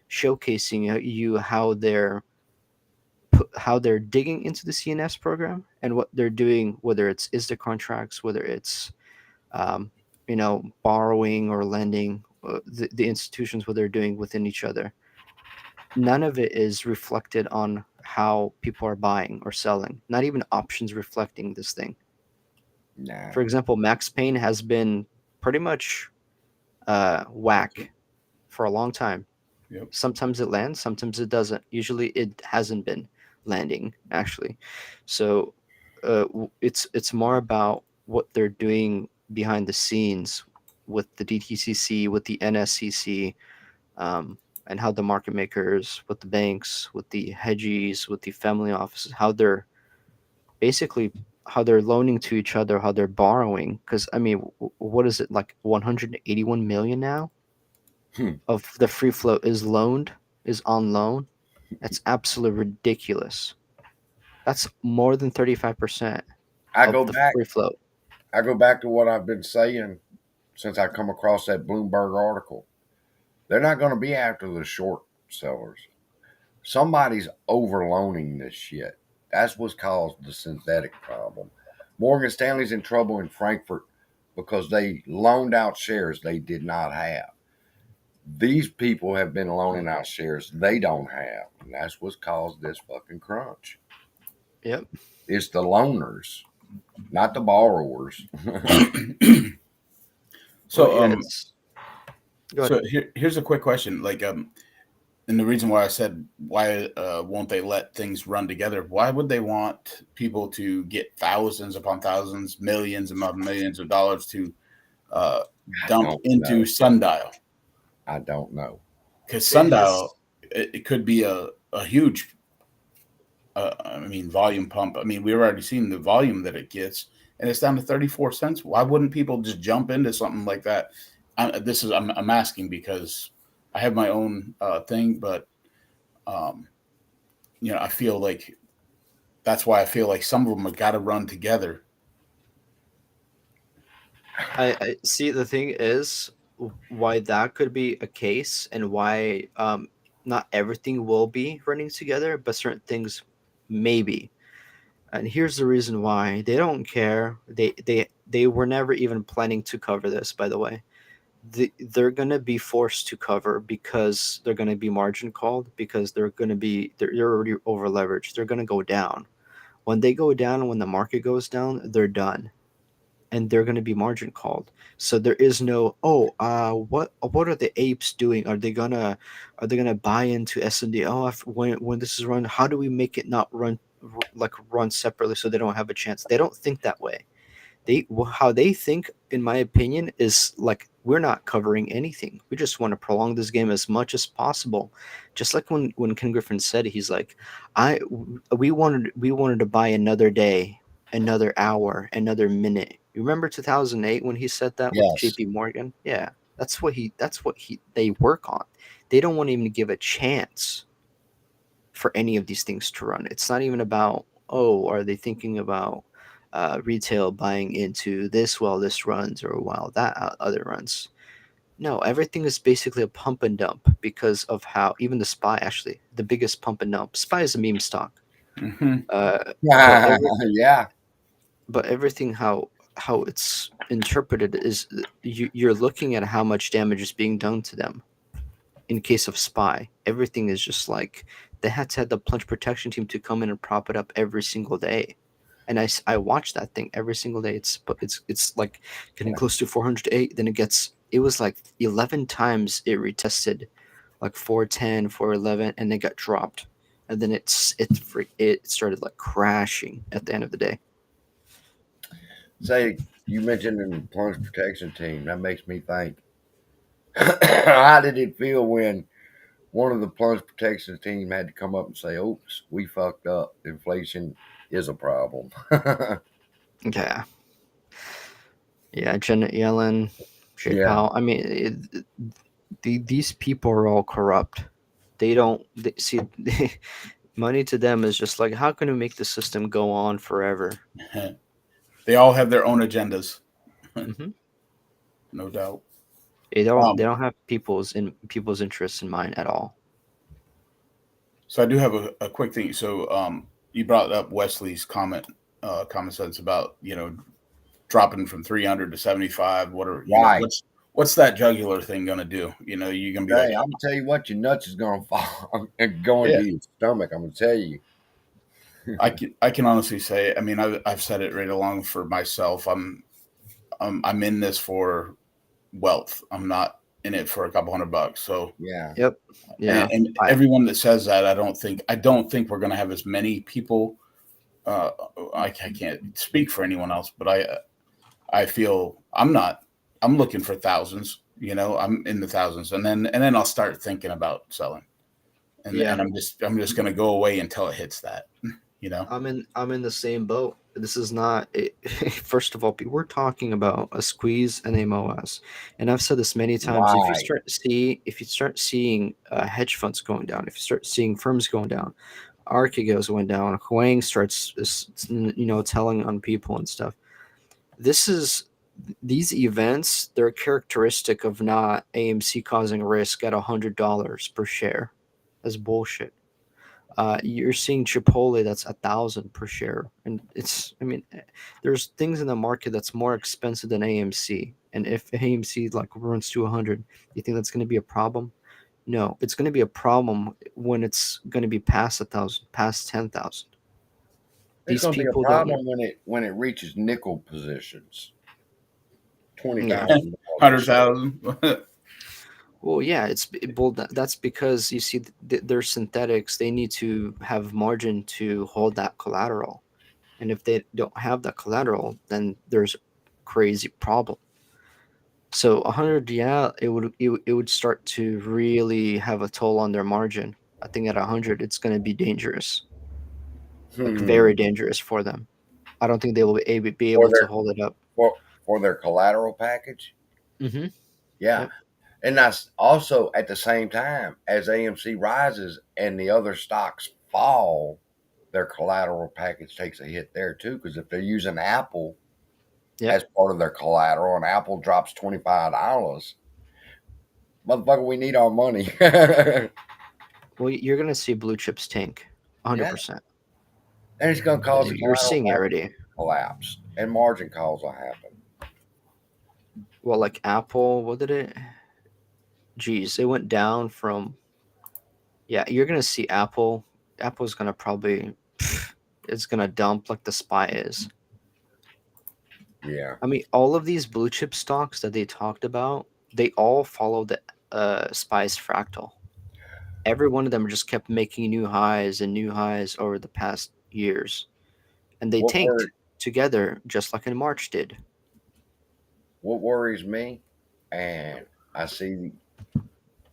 showcasing you how they're digging into the CNS program and what they're doing, whether it's ISDA contracts, whether it's um, borrowing or lending, the institutions, what they're doing within each other. None of it is reflected on how people are buying or selling. Not even options reflecting this thing. Nah. For example, Max Payne has been pretty much whack for a long time. Yep. Sometimes it lands, sometimes it doesn't. Usually, it hasn't been landing actually. So it's more about what they're doing behind the scenes with the DTCC, with the NSCC, and how the market makers, with the banks, with the hedgies, with the family offices, how they're loaning to each other, how they're borrowing. Because I mean, what is it, like 181 million now of the free float is on loan? That's absolutely ridiculous. That's more than 35% I of go the back. free float. I go back to what I've been saying since I come across that Bloomberg article. They're not going to be after the short sellers. Somebody's overloaning this shit. That's what's caused the synthetic problem. Morgan Stanley's in trouble in Frankfurt because they loaned out shares they did not have. These people have been loaning out shares they don't have, and that's what's caused this fucking crunch. Yep. It's the loaners, not the borrowers. So, Well, yeah, go ahead. here's a quick question. Like, and the reason why I said why won't they let things run together? Why would they want people to get thousands upon thousands, millions upon millions of dollars to dump into Sundial? I don't know. Because Sundial, it could be a huge, volume pump. I mean, we've already seen the volume that it gets, and it's down to 34 cents. Why wouldn't people just jump into something like that? I'm asking because I have my own thing, but I feel like that's why I feel like some of them have got to run together. I see. The thing is, why that could be a case, and why not everything will be running together, but certain things maybe. And here's the reason why: they don't care. They were never even planning to cover this, by the way. They're going to be forced to cover because they're going to be margin called, because they're already over leveraged. They're going to go down. When they go down, when the market goes down, they're done, and they're going to be margin called. So there is no, what are the apes doing? Are they gonna buy into S&D? When this is run, how do we make it not run separately so they don't have a chance? They don't think that way. How they think, in my opinion, is like, we're not covering anything. We just want to prolong this game as much as possible. Just like when Ken Griffin said, he's like, we wanted to buy another day, another hour, another minute. You remember 2008 when he said that with Yes. JP Morgan? Yeah, that's what they work on. They don't want to even give a chance for any of these things to run. It's not even about, are they thinking about retail buying into this while this runs, or while that other runs. No, everything is basically a pump and dump, because of how even the SPY, actually the biggest pump and dump. SPY is a meme stock. Mm-hmm. Yeah. But everything, how it's interpreted is, you're looking at how much damage is being done to them. In case of SPY, everything is just like, they had to have the plunge protection team to come in and prop it up every single day. And I watch that thing every single day. It's like getting close to 408. Then it was like 11 times it retested, like 410, 411, and then got dropped. And then it started like crashing at the end of the day. Say, You mentioned in the plunge protection team. That makes me think. How did it feel when one of the plunge protection team had to come up and say, "Oops, we fucked up. Inflation is a problem." Yeah, yeah. Janet Yellen, Jay Yeah, Powell. I mean, these people are all corrupt. They don't see money to them is just like, how can we make the system go on forever? They all have their own agendas, Hmm. no doubt. They don't. They Um, don't have people's interests in mind at all. so I do have a quick thing. So you brought up Wesley's common sense about dropping from 300 to 75. What are right. what's that jugular thing gonna do? You're gonna be like, Hey, I'm gonna tell you what, your nuts is gonna fall and go yeah. into your stomach. I'm gonna tell you. I can honestly say, I mean, I've said it right along for myself. I'm in this for wealth. I'm not in it for a couple $100. So, Yeah, Yep. Yeah. and I everyone that says that, I don't think we're going to have as many people. Uh, I can't speak for anyone else, but I feel I'm looking for thousands. I'm in the thousands, and then I'll start thinking about selling, and yeah. I'm just going to go away until it hits that. I'm in the same boat. This is not it. First of all, we're talking about a squeeze and a MOS, and I've said this many times. right. If you start seeing hedge funds going down, if you start seeing firms going down, Archegos went down, Huang starts telling on people and stuff. This is these events. They're characteristic of not AMC causing risk at $100 per share. That's bullshit. You're seeing Chipotle that's 1,000 per share, and there's things in the market that's more expensive than AMC. And if AMC like runs to 100, you think that's going to be a problem? No, it's going to be a problem when it's going to be past 1,000, past 10,000. It's These gonna be a people don't know. problem when it reaches nickel positions. Twenty Yeah. $thousand a share. 100,000. Well, yeah, that's because you see they're synthetics. They need to have margin to hold that collateral. And if they don't have that collateral, then there's a crazy problem. So 100, yeah, it would start to really have a toll on their margin. I think at 100, it's going to be dangerous, like Hmm. very dangerous for them. I don't think they will be For able to their hold it up. for their collateral package. Mm-hmm. Yeah, Yep. and that's also at the same time as AMC rises and the other stocks fall, their collateral package takes a hit there too. Because if they're using Apple Yep. as part of their collateral and Apple drops $25, motherfucker, we need our money. Well, you're going to see blue chips tank, Yeah, 100%. and it's going to cause the You're collateral seeing it package already. to collapse, and margin calls will happen. Well, like Apple, what did it? Geez, it went down from. Yeah, you're gonna see Apple. Apple's gonna probably. It's gonna dump like the SPY is. Yeah, I mean, all of these blue chip stocks that they talked about, they all follow the SPY's fractal. Every one of them just kept making new highs and new highs over the past years, and they what tanked word? together just like in March did. What worries me, and I see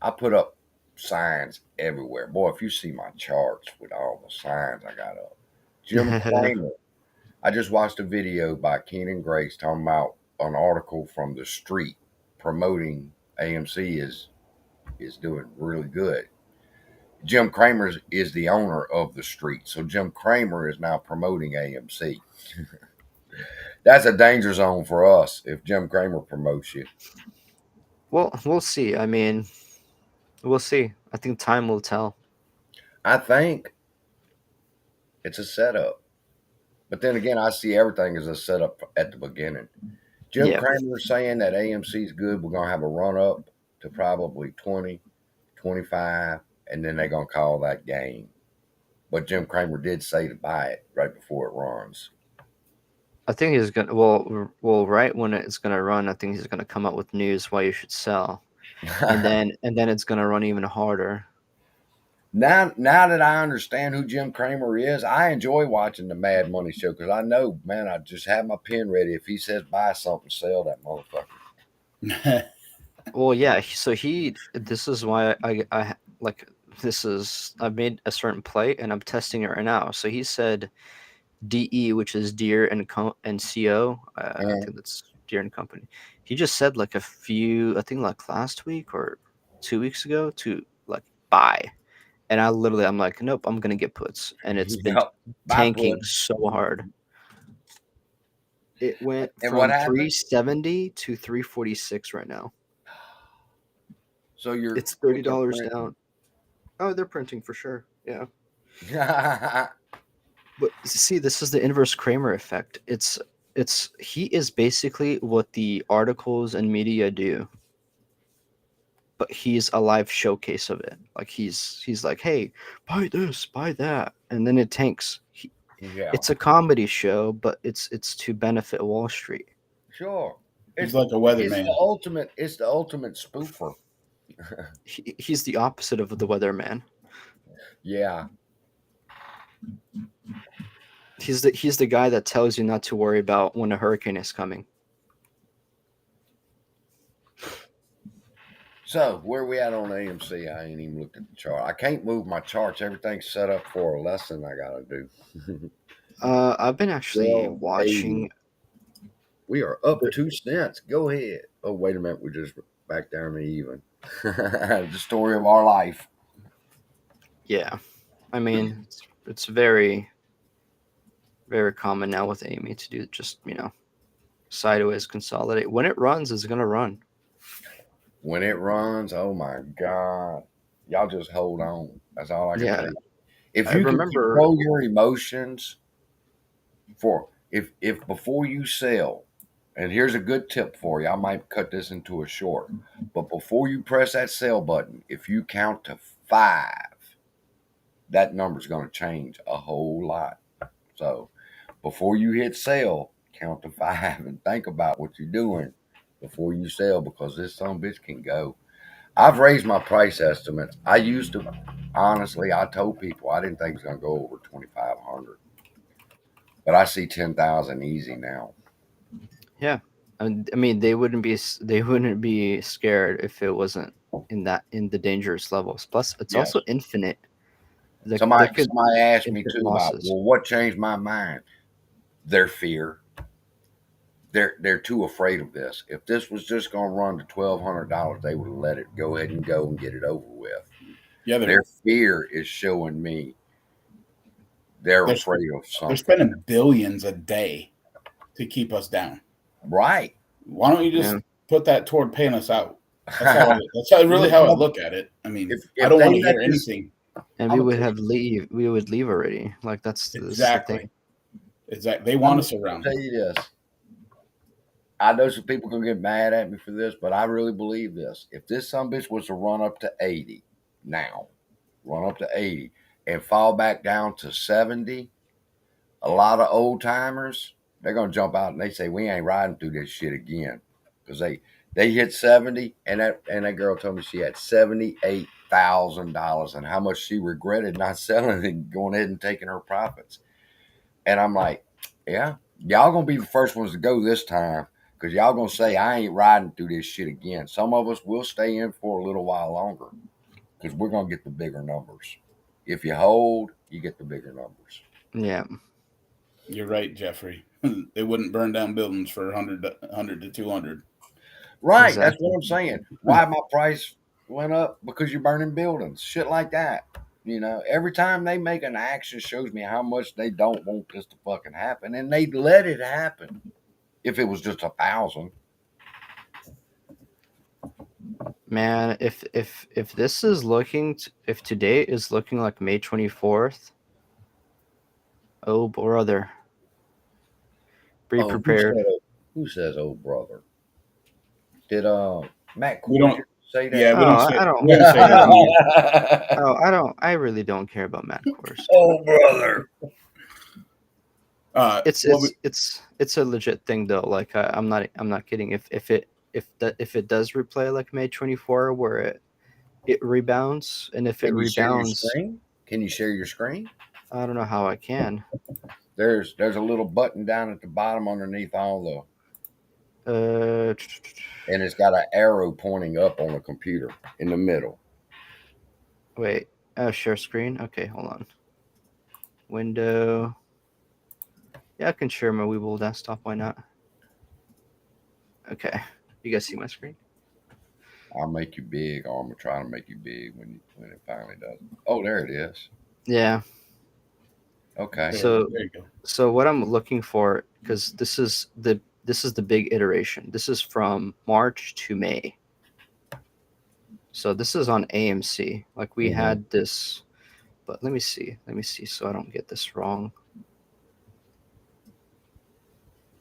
I put up signs everywhere. Boy, if you see my charts with all the signs I got up. Jim Cramer. I just watched a video by Ken and Grace talking about an article from the street promoting AMC is doing really good. Jim Cramer is the owner of the street, so Jim Cramer is now promoting AMC. That's a danger zone for us if Jim Cramer promotes you. Well, we'll see. I mean, we'll see. I think time will tell. I think it's a setup. But then again, I see everything as a setup at the beginning. Jim Yeah. Cramer is saying that AMC is good. We're going to have a run up to probably 20, 25, and then they're going to call that game. But Jim Cramer did say to buy it right before it runs. I think he's gonna right when it's gonna run. I think he's gonna come up with news why you should sell, and then it's gonna run even harder. Now that I understand who Jim Cramer is, I enjoy watching the Mad Money Show because I know, man, I just have my pen ready. If he says buy something, sell that motherfucker. Well, yeah. So this is why I like this is I've made a certain play and I'm testing it right now. So he said DE, which is Deer and CO. I think that's Deer and Company. He just said like I think like last week or 2 weeks ago to like buy. And I'm like, nope, I'm gonna get puts, and it's been Yep. Buy tanking put. so hard. It went And what from happened? 370 to 346 right now. So It's $30 down. Oh, they're printing for sure. Yeah. But see, this is the inverse Cramer effect. He is basically what the articles and media do, but he's a live showcase of it. Like he's like, hey, buy this, buy that, and then it tanks. Yeah, It's a comedy show, but it's to benefit Wall Street. sure. He's like a weatherman. It's the ultimate spoofer. He's the opposite of the weatherman. Yeah. He's the guy that tells you not to worry about when a hurricane is coming. So where we at on AMC? I ain't even looked at the chart. I can't move my charts. Everything's set up for a lesson I gotta do. I've been actually 12.80. watching. We are up 2 cents. Go ahead. Oh, wait a minute. We're just back down to even. The story of our life. Yeah, I mean it's very, very common now with Amy to do just sideways consolidate. When it runs, it's gonna run. When it runs, oh my God. Y'all just hold on. That's all I can say. If you can control your emotions if before you sell, and here's a good tip for you, I might cut this into a short, but before you press that sell button, if you count to 5, that number's going to change a whole lot. So before you hit sell, count to 5 and think about what you're doing before you sell, because this son of a bitch can go. I've raised my price estimates. I used to, honestly, I told people I didn't think it was going to go over 2,500. But I see 10,000 easy now. Yeah, I mean they wouldn't be scared if it wasn't in the dangerous levels. Plus, it's also infinite. Somebody asked me too about, well, what changed my mind? Their fear. They're too afraid of this. If this was just going to run to $1,200, they would let it go ahead and go and get it over with. Yeah, their fear is showing me they're afraid of something. They're spending billions a day to keep us down. Right. Why don't you just put that toward paying us out? That's really how I look at it. I mean, if I don't want to hear anything. And we would leave already. Like that's exactly the thing. Exactly. They want us around. I'll tell you this. I know some people gonna get mad at me for this, but I really believe this. If this son bitch was to run up to 80 now, and fall back down to 70, a lot of old timers, they're gonna jump out and they say we ain't riding through this shit again, because they hit 70, and that girl told me she had $78,000 and how much she regretted not selling and going ahead and taking her profits. And I'm like, yeah, y'all gonna be the first ones to go this time, because y'all gonna say I ain't riding through this shit again. Some of us will stay in for a little while longer because we're gonna get the bigger numbers. If you hold, you get the bigger numbers. Yeah. You're right, Jeffrey. They wouldn't burn down buildings for 100 to 200. Right. Exactly. That's what I'm saying. Why my price went up? Because you're burning buildings. Shit like that. Every time they make an action shows me how much they don't want this to fucking happen. And they'd let it happen if it was just 1,000. Man, if this is if today is looking like May 24th, oh brother, be prepared. Who says oh brother? Did Matt Court say that? Yeah, I don't. I really don't care about Matt Court. Oh brother. It's a legit thing though. Like I'm not kidding. If it does replay like May 24, where it rebounds, and if it Can you share your rebounds, screen? Can you share your screen? I don't know how I can. There's a little button down at the bottom underneath all Uh, and it's got an arrow pointing up on the computer in the middle. wait. Share screen. Okay, hold on. Window. Yeah, I can share my Weeble desktop. Why not? Okay. You guys see my screen? I'll make you big, or I'm gonna try to make you big when it finally does. Oh, there it is. Yeah. Okay. So There you go. so what I'm looking for, because this is the big iteration. This is from March to May. So this is on AMC. Like we had this, but let me see so I don't get this wrong.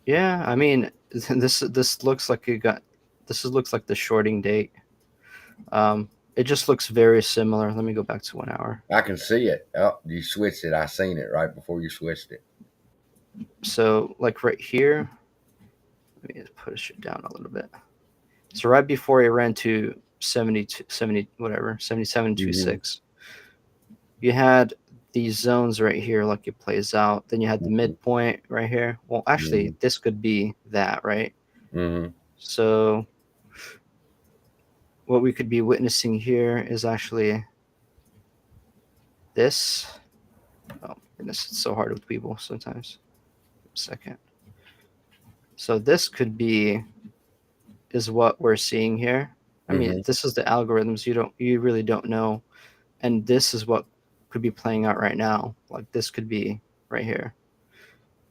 Yeah, I mean this looks like looks like the shorting date. It just looks very similar. Let me go back to 1 hour. I can see it. Oh, you switched it. I seen it right before you switched it. So like right here, let me just push it down a little bit. So right before it ran to 70 whatever 77.26, you had these zones right here, like it plays out. Then you had the midpoint right here. Well, actually, this could be that, right? So what we could be witnessing here is actually this. Oh goodness, it's so hard with people sometimes. A second. So this could be is what we're seeing here. I mean, this is the algorithms. You really don't know, and this is what could be playing out right now. Like this could be right here.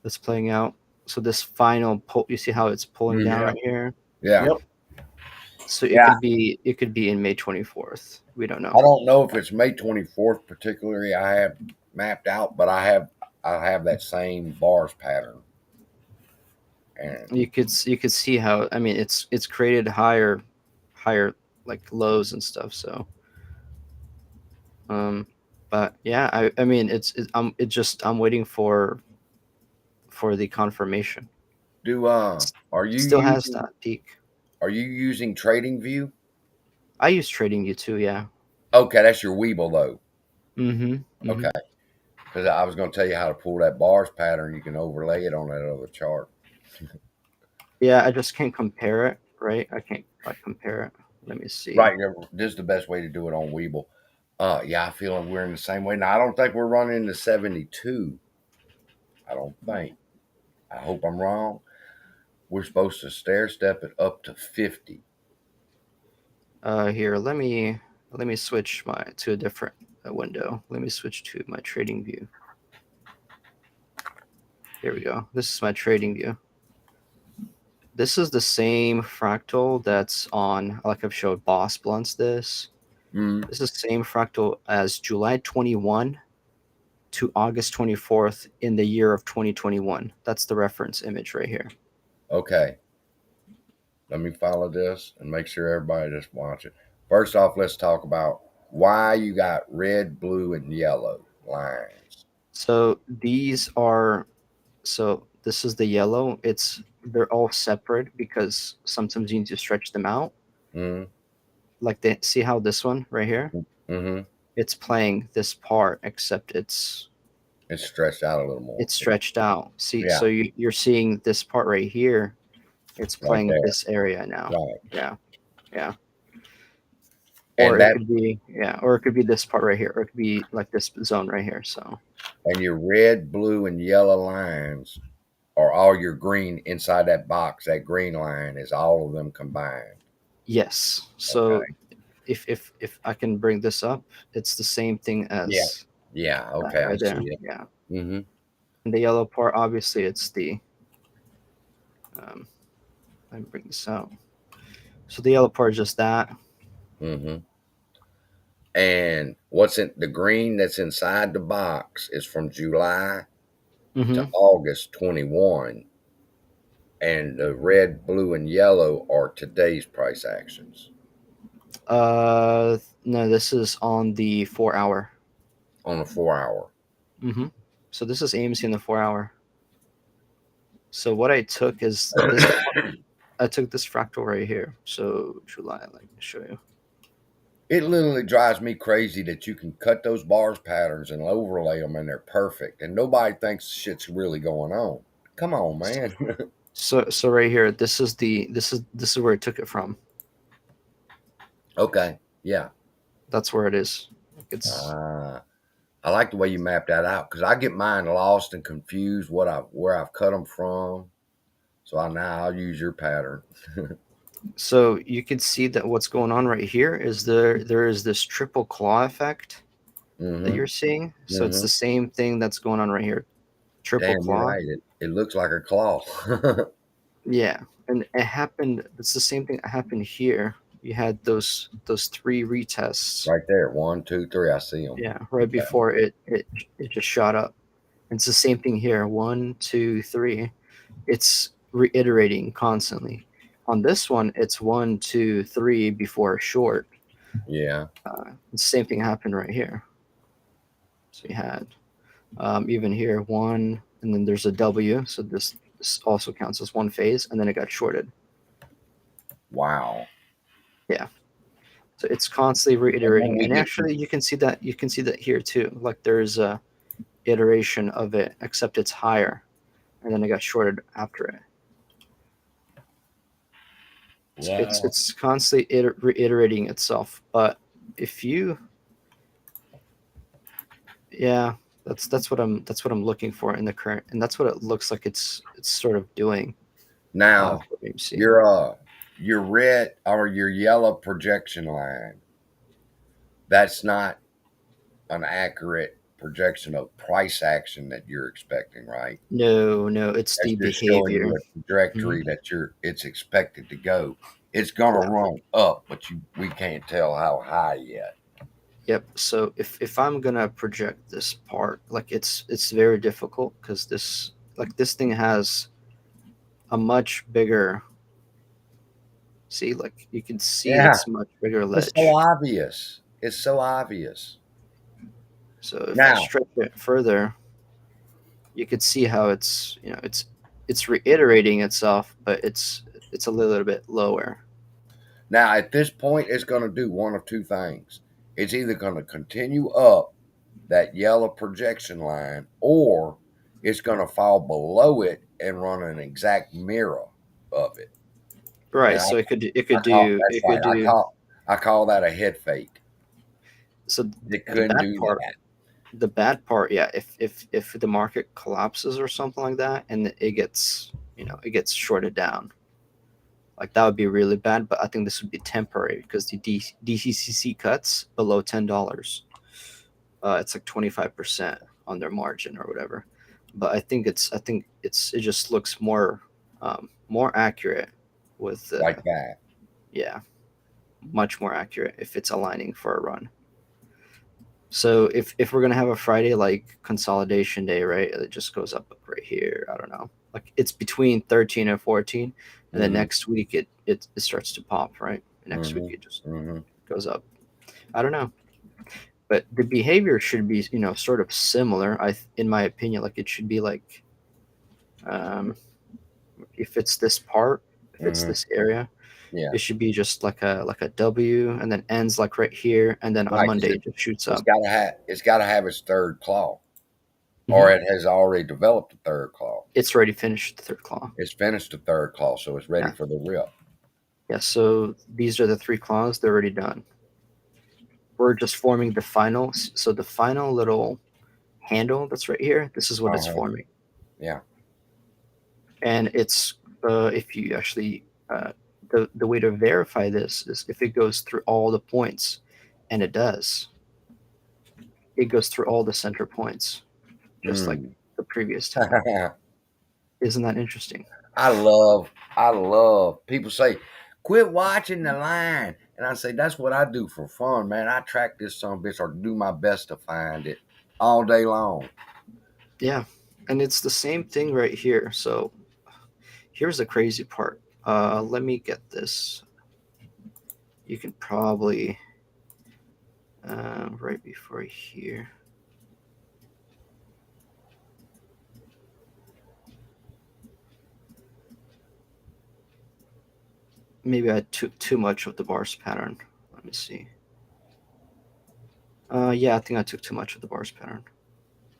That's playing out. So this final pull, you see how it's pulling down right here. Yeah. Yep. So it could be in May 24th. We don't know. I don't know if it's May 24th particularly. I have mapped out, but I have that same bars pattern. And You could see how, I mean, it's created higher like lows and stuff. So, but yeah, I mean, I'm waiting for the confirmation. Are you Still has that peak. Are you using TradingView? I use TradingView too. Yeah. Okay, that's your Weeble though. Mm-hmm. Okay, because I was going to tell you how to pull that bars pattern. You can overlay it on that other chart. Yeah, I just can't compare it, right? I can't compare it. Let me see. Right, this is the best way to do it on Weeble. Yeah, I feel like we're in the same way. Now, I don't think we're running to 72. I don't think. I hope I'm wrong. We're supposed to stair step it up to 50. Here, let me switch to a different window. Let me switch to my trading view. Here we go. This is my trading view. This is the same fractal that's on, like I've showed Boss Blunts this. This is the same fractal as July 21 to August 24th in the year of 2021. That's the reference image right here. Okay. Let me follow this and make sure everybody just watch it. First off, let's talk about why you got red, blue, and yellow lines. So these are, this is the yellow. They're all separate because sometimes you need to stretch them out. Like see how this one right here? It's playing this part, except it's stretched out a little more. It's stretched out. See, Yeah. so you're seeing this part right here. It's playing Right this area now. Right. Yeah. And Or it could be this part right here, or it could be like this zone right here. So. And your red, blue, and yellow lines are all your green inside that box. That green line is all of them combined. Yes. So okay. if I can bring this up, it's the same thing as yeah. Okay, right I there. see it. Yeah. And the yellow part, obviously, it's the. Let me bring this out. So the yellow part is just that. And what's in the green that's inside the box is from July to August 21. And the red, blue, and yellow are today's price actions. No, this is on the 4 hour. On the 4 hour. So this is AMC in the 4 hour. So what I took is this. I took this fractal right here. So July, let me show you. It literally drives me crazy that you can cut those bars patterns and overlay them and they're perfect, and nobody thinks shit's really going on. Come on, man. So right here, this is where I took it from. Okay, yeah. That's where it is. It's I like the way you map that out because I get mine lost and confused where I've cut them from. So I'll use your pattern. so you can see that what's going on right here is there is this triple claw effect that Mm-hmm. you're seeing. So it's Mm-hmm. the same thing that's going on right here. Triple Damn, you're claw. right. It looks like a claw. Yeah, and it happened. It's the same thing that happened here. You had those three retests. Right there. 1, 2, 3. I see them. Yeah, right before it just shot up. And it's the same thing here. 1, 2, 3. It's reiterating constantly. On this one, it's 1, 2, 3 before a short. Yeah. The same thing happened right here. So you had even here 1, and then there's a W. So this also counts as one phase, and then it got shorted. Wow. Yeah. So it's constantly reiterating, and actually you can see that here too. Like there's a iteration of it, except it's higher, and then it got shorted after it. Wow. It's constantly reiterating itself. But if you, yeah, that's what I'm looking for in the current, and that's what it looks like it's sort of doing. Now For AMC. your red or your yellow projection line, that's not an accurate projection of price action that you're expecting, right? No, it's That's the just showing behavior. you a trajectory that it's expected to go. It's gonna run up, but we can't tell how high yet. Yep. So if I'm gonna project this part, like it's very difficult because this thing has a much bigger. See, like you can see Yeah. it's much bigger ledge. It's so obvious. It's so obvious. So if I Now, stretch it further, you could see how it's it's reiterating itself, but it's a little bit lower. now at this point, it's going to do one of two things. It's either going to continue up that yellow projection line, or it's going to fall below it and run an exact mirror of it. Right. And So it could that's right. I call that a head fake. So It couldn't do that. The bad part, yeah, if the market collapses or something like that, and it gets shorted down, like that would be really bad. But I think this would be temporary because the DCCC cuts below $10. It's like 25% on their margin or whatever. But I think it just looks more accurate with Like that. yeah, much more accurate if it's aligning for a run. So if we're gonna have a Friday like consolidation day, right? It just goes up right here. I don't know. Like it's between 13 and 14, and then next week it starts to pop, right? Next week it just goes up. I don't know. But the behavior should be, sort of similar. In my opinion, like it should be like if it's this part, if it's this area, Yeah. it should be just like a W, and then ends like right here, and then on Monday it just shoots up. It's got to have its third claw, or it has already developed a third claw. It's already finished the third claw. It's finished the third claw, so it's ready for the rip. Yeah. So these are the three claws. They're already done. We're just forming the final. So the final little handle that's right here. This is what it's forming. Yeah. And it's if you actually the way to verify this is if it goes through all the points, and it does. It goes through all the center points, just like the previous time. Isn't that interesting? I love people say, quit watching the line. And I say, that's what I do for fun, man. I track this son of a bitch or do my best to find it all day long. Yeah. And it's the same thing right here. So here's the crazy part. Let me get this. You can probably right before here. Maybe I took too much of the bars pattern. Let me see. Yeah, I think I took too much of the bars pattern.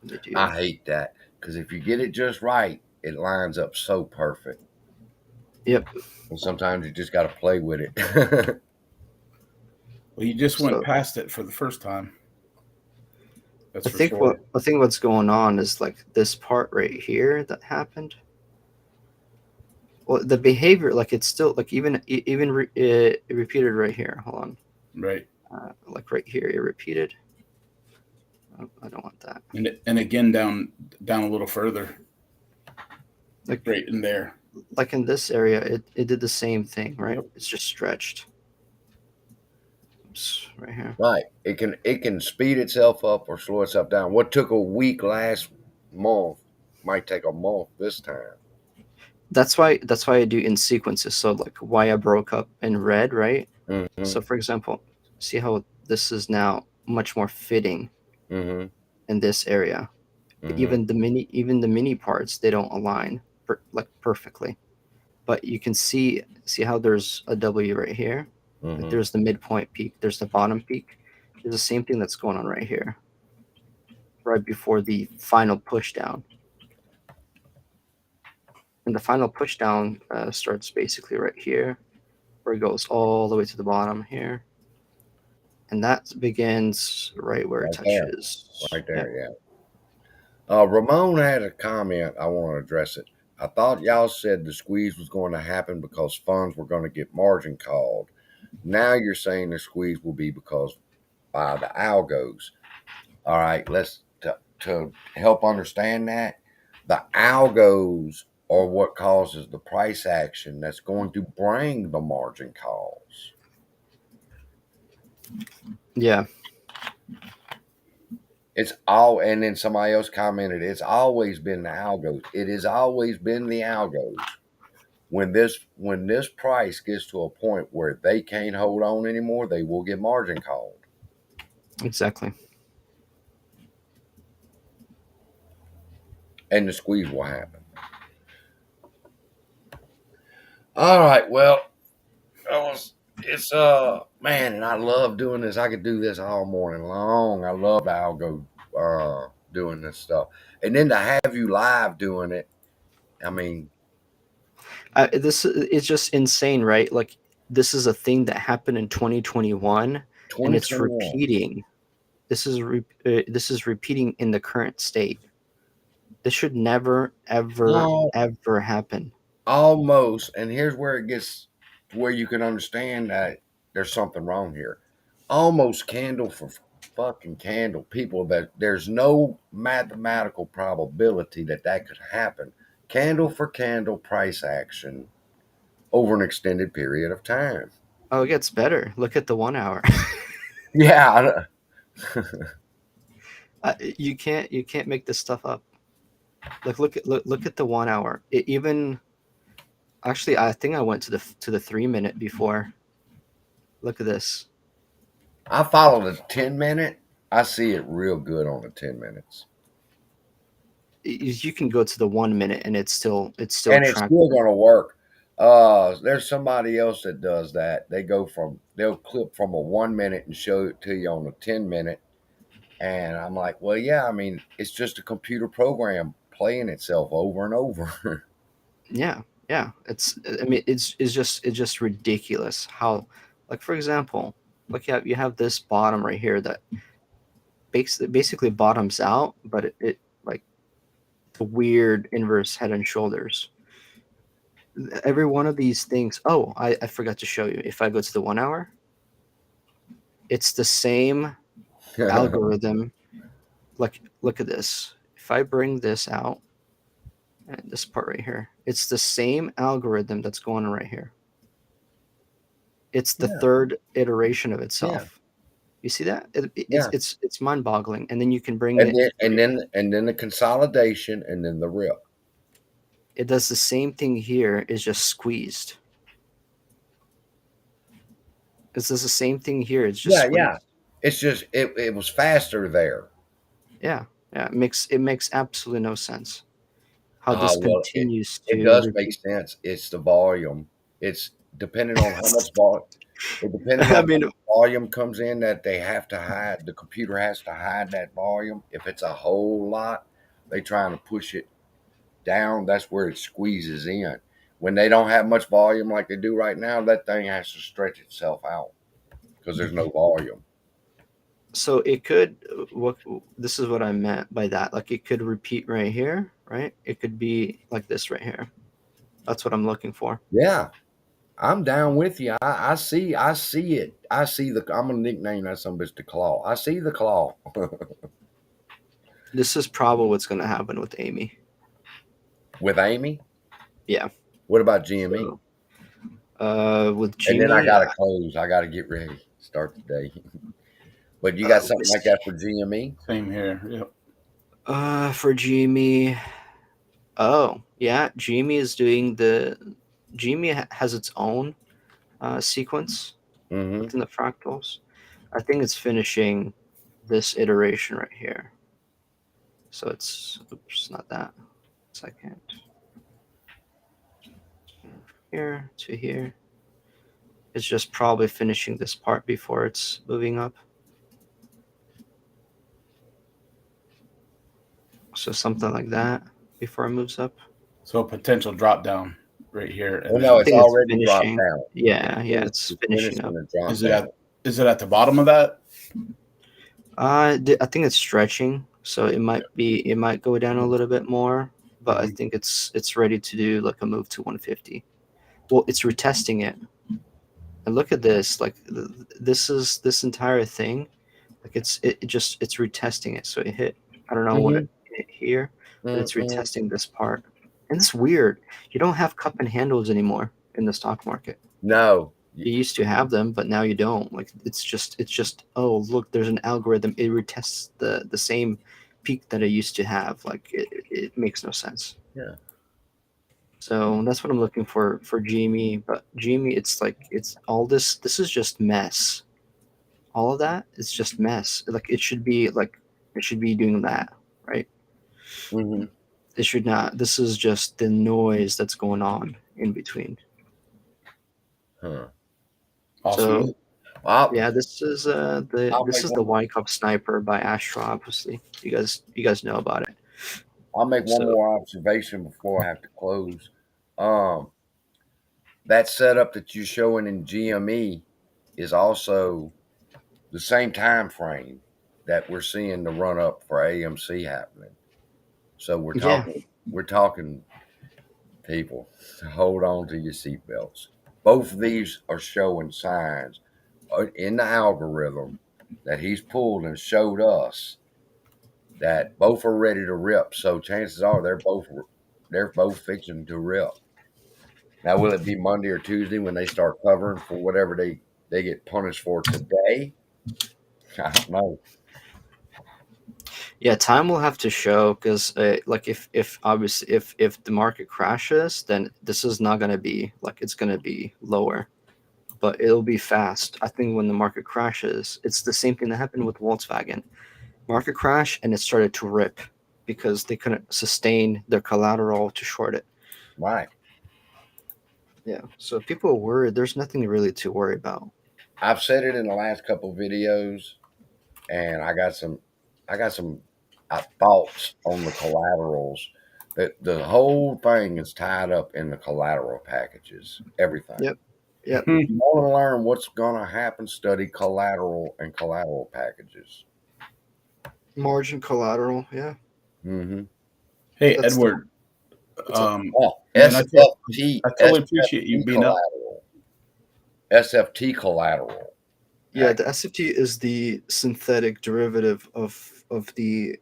They do. I hate that because if you get it just right, it lines up so perfect. Yep. And sometimes you just got to play with it. Well, you just went So past it for the first time. That's I for think sure. what's going on is like this part right here that happened. Well, the behavior, like it's still like it repeated right here. Hold on, Right. like right here, it repeated. Oh, I don't want that. And again down a little further. Like right in there. Like in this area, it did the same thing, right? Yep. It's just stretched. Oops, right here. Right. It can speed itself up or slow itself down. What took a week last month might take a month this time. That's why I do in sequences. So like why I broke up in red, right? Mm-hmm. So for example, see how this is now much more fitting Mm-hmm. in this area. Mm-hmm. Even the mini parts, they don't align like perfectly. But you can see how there's a W right here. Mm-hmm. Like there's the midpoint peak, there's the bottom peak. There's the same thing that's going on right here, right before the final push down. And the final push down starts basically right here, where it goes all the way to the bottom here. And that begins right where it touches. Right there, yeah. Ramon had a comment. I want to address it. I thought y'all said the squeeze was going to happen because funds were going to get margin called. Now you're saying the squeeze will be because by the algos. All right, let's to help understand that the algos are what causes the price action that's going to bring the margin calls. Yeah. It's all, and then somebody else commented, it's always been the algos. It has always been the algos. When this price gets to a point where they can't hold on anymore, they will get margin called. Exactly. And the squeeze will happen. All right, well, it's man, and I love doing this. I could do this all morning long. I love algo doing this stuff. And then to have you live doing it, I mean, This is just insane, right? Like this is a thing that happened in 2021, and it's 2021. repeating. This is repeating in the current state. This should never, ever, No. ever happen. Almost, and here's where it gets where you can understand that there's something wrong here. Almost candle for fucking candle, people, that there's no mathematical probability that that could happen. Candle for candle price action over an extended period of time. Oh, it gets better. Look at the 1 hour. Yeah. You can't make this stuff up. Like look at the 1 hour. It even actually, I think I went to the 3 minute before. Look at this. I follow the 10-minute. I see it real good on the 10 minutes. You can go to the 1 minute and it's still And it's tracking. still going to work. There's somebody else that does that. They'll clip from a 1 minute and show it to you on a 10-minute. And I'm like, well, yeah, I mean, it's just a computer program playing itself over and over. Yeah. It's just ridiculous how, like, for example, like you have this bottom right here that basically bottoms out, but it like the weird inverse head and shoulders. Every one of these things. Oh, I forgot to show you. If I go to the 1 hour, it's the same algorithm. Like, look at this. If I bring this out, and this part right here, it's the same algorithm that's going on right here. It's the third iteration of itself. Yeah. You see that? It's mind-boggling. And then you can bring and then the consolidation and then the rip. It does the same thing here. It's just squeezed. It does the same thing here. It's just squeezed. Yeah. It's just it was faster there. Yeah. It makes absolutely no sense how this continues to. It does make sense. It's the volume. It's depending on how much volume. It depends I on mean, what volume comes in that they have to hide. The computer has to hide that volume. If it's a whole lot, they trying to push it down. That's where it squeezes in. When they don't have much volume like they do right now, that thing has to stretch itself out because there's no volume. so it could. What this is what I meant by that. Like it could repeat right here, right? It could be like this right here. That's what I'm looking for. Yeah, I'm down with you. I see it. I see the. I'm gonna nickname that some bitch the claw. I see the claw. This is probably what's going to happen with Amy. With Amy. Yeah. What about GME? With And then I Jimmy, gotta close. I gotta get ready. Start the day. But you got let me something like see. that for GME? Same here. Yep. For Jimmy, oh yeah, Jimmy is doing the. Jimmy has its own sequence Mm-hmm. within the fractals. I think it's finishing this iteration right here. So it's oops, not that. Second. Here to here. It's just probably finishing this part before it's moving up. So something like that before it moves up. So potential drop down right here. And Well, no, I it's think it's already dropped finishing. down. Yeah, it's finishing up. Finishing and dropped is it down. at the bottom of that? I think it's stretching, so it might go down a little bit more, but I think it's ready to do like a move to 150. Well, it's retesting it, and look at this. Like this entire thing, like it's retesting it. So it hit. I don't know what it hit here, but it's retesting this part, and it's weird. You don't have cup and handles anymore in the stock market. No. You used to have them, but now you don't. Like it's just oh look, there's an algorithm. It retests the same peak that it used to have. Like it makes no sense. Yeah. So that's what I'm looking for GME. But GME, it's like it's all this. This is just mess. All of that is just mess. Like it should be doing that, right? Mm-hmm. It should not. This is just the noise that's going on in between. Huh. Awesome. So Well, yeah, this is the Wyckoff Sniper by Astro. Obviously, you guys know about it. I'll make one more observation before I have to close. That setup that you're showing in GME is also the same time frame that we're seeing the run up for AMC happening. So we're talking people, hold on to your seatbelts. Both of these are showing signs in the algorithm that he's pulled and showed us that both are ready to rip. So chances are they're both fixing to rip. Now, will it be Monday or Tuesday when they start covering for whatever they get punished for today? I don't know. Yeah, time will have to show because like if obviously if the market crashes, then this is not gonna be like it's gonna be lower, but it'll be fast. I think when the market crashes, it's the same thing that happened with Volkswagen. Market crash and it started to rip because they couldn't sustain their collateral to short it. Right. Yeah. So if people are worried, there's nothing really to worry about. I've said it in the last couple of videos, and I got some thoughts on the collaterals. That the whole thing is tied up in the collateral packages. Everything. Yep. Yep. If you want to learn what's going to happen, study collateral and collateral packages. Margin collateral. Yeah. Mm-hmm. Hey, Edward. SFT. I totally appreciate you being up. SFT collateral. Yeah, the SFT is the synthetic derivative of the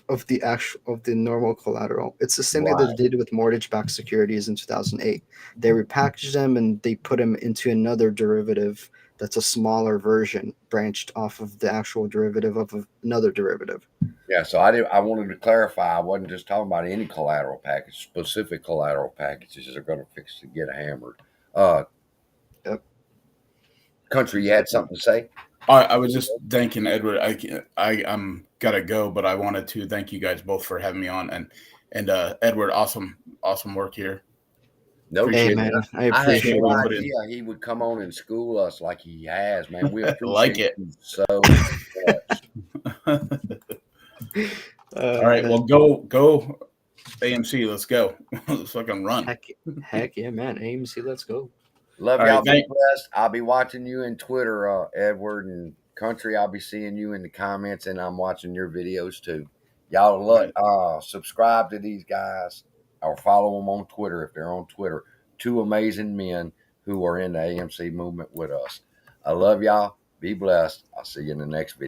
of the normal collateral. It's the same thing that they did with mortgage-backed securities in 2008. They repackaged them and they put them into another derivative that's a smaller version, branched off of the actual derivative of another derivative. Yeah, so I wanted to clarify. I wasn't just talking about any collateral package. Specific collateral packages are going to fix to get hammered. Yep. Country, you had something to say? I was just thanking Edward. I'm gotta go, but I wanted to thank you guys both for having me on, and Edward, awesome work here. No Appreciate Hey, kidding. man, I I had appreciate it. no you. Put in. idea he would come on and school us like he has, man. We Like appreciate it. you so much. All right, well, go AMC. Let's go. Let's fucking run. Heck yeah, man. AMC, let's go. Love All y'all. right, Be thank- blessed. I'll be watching you in Twitter, Edward, and Country. I'll be seeing you in the comments, and I'm watching your videos too. Y'all subscribe to these guys or follow them on Twitter if they're on Twitter. Two amazing men who are in the AMC movement with us. I love y'all. Be blessed. I'll see you in the next video.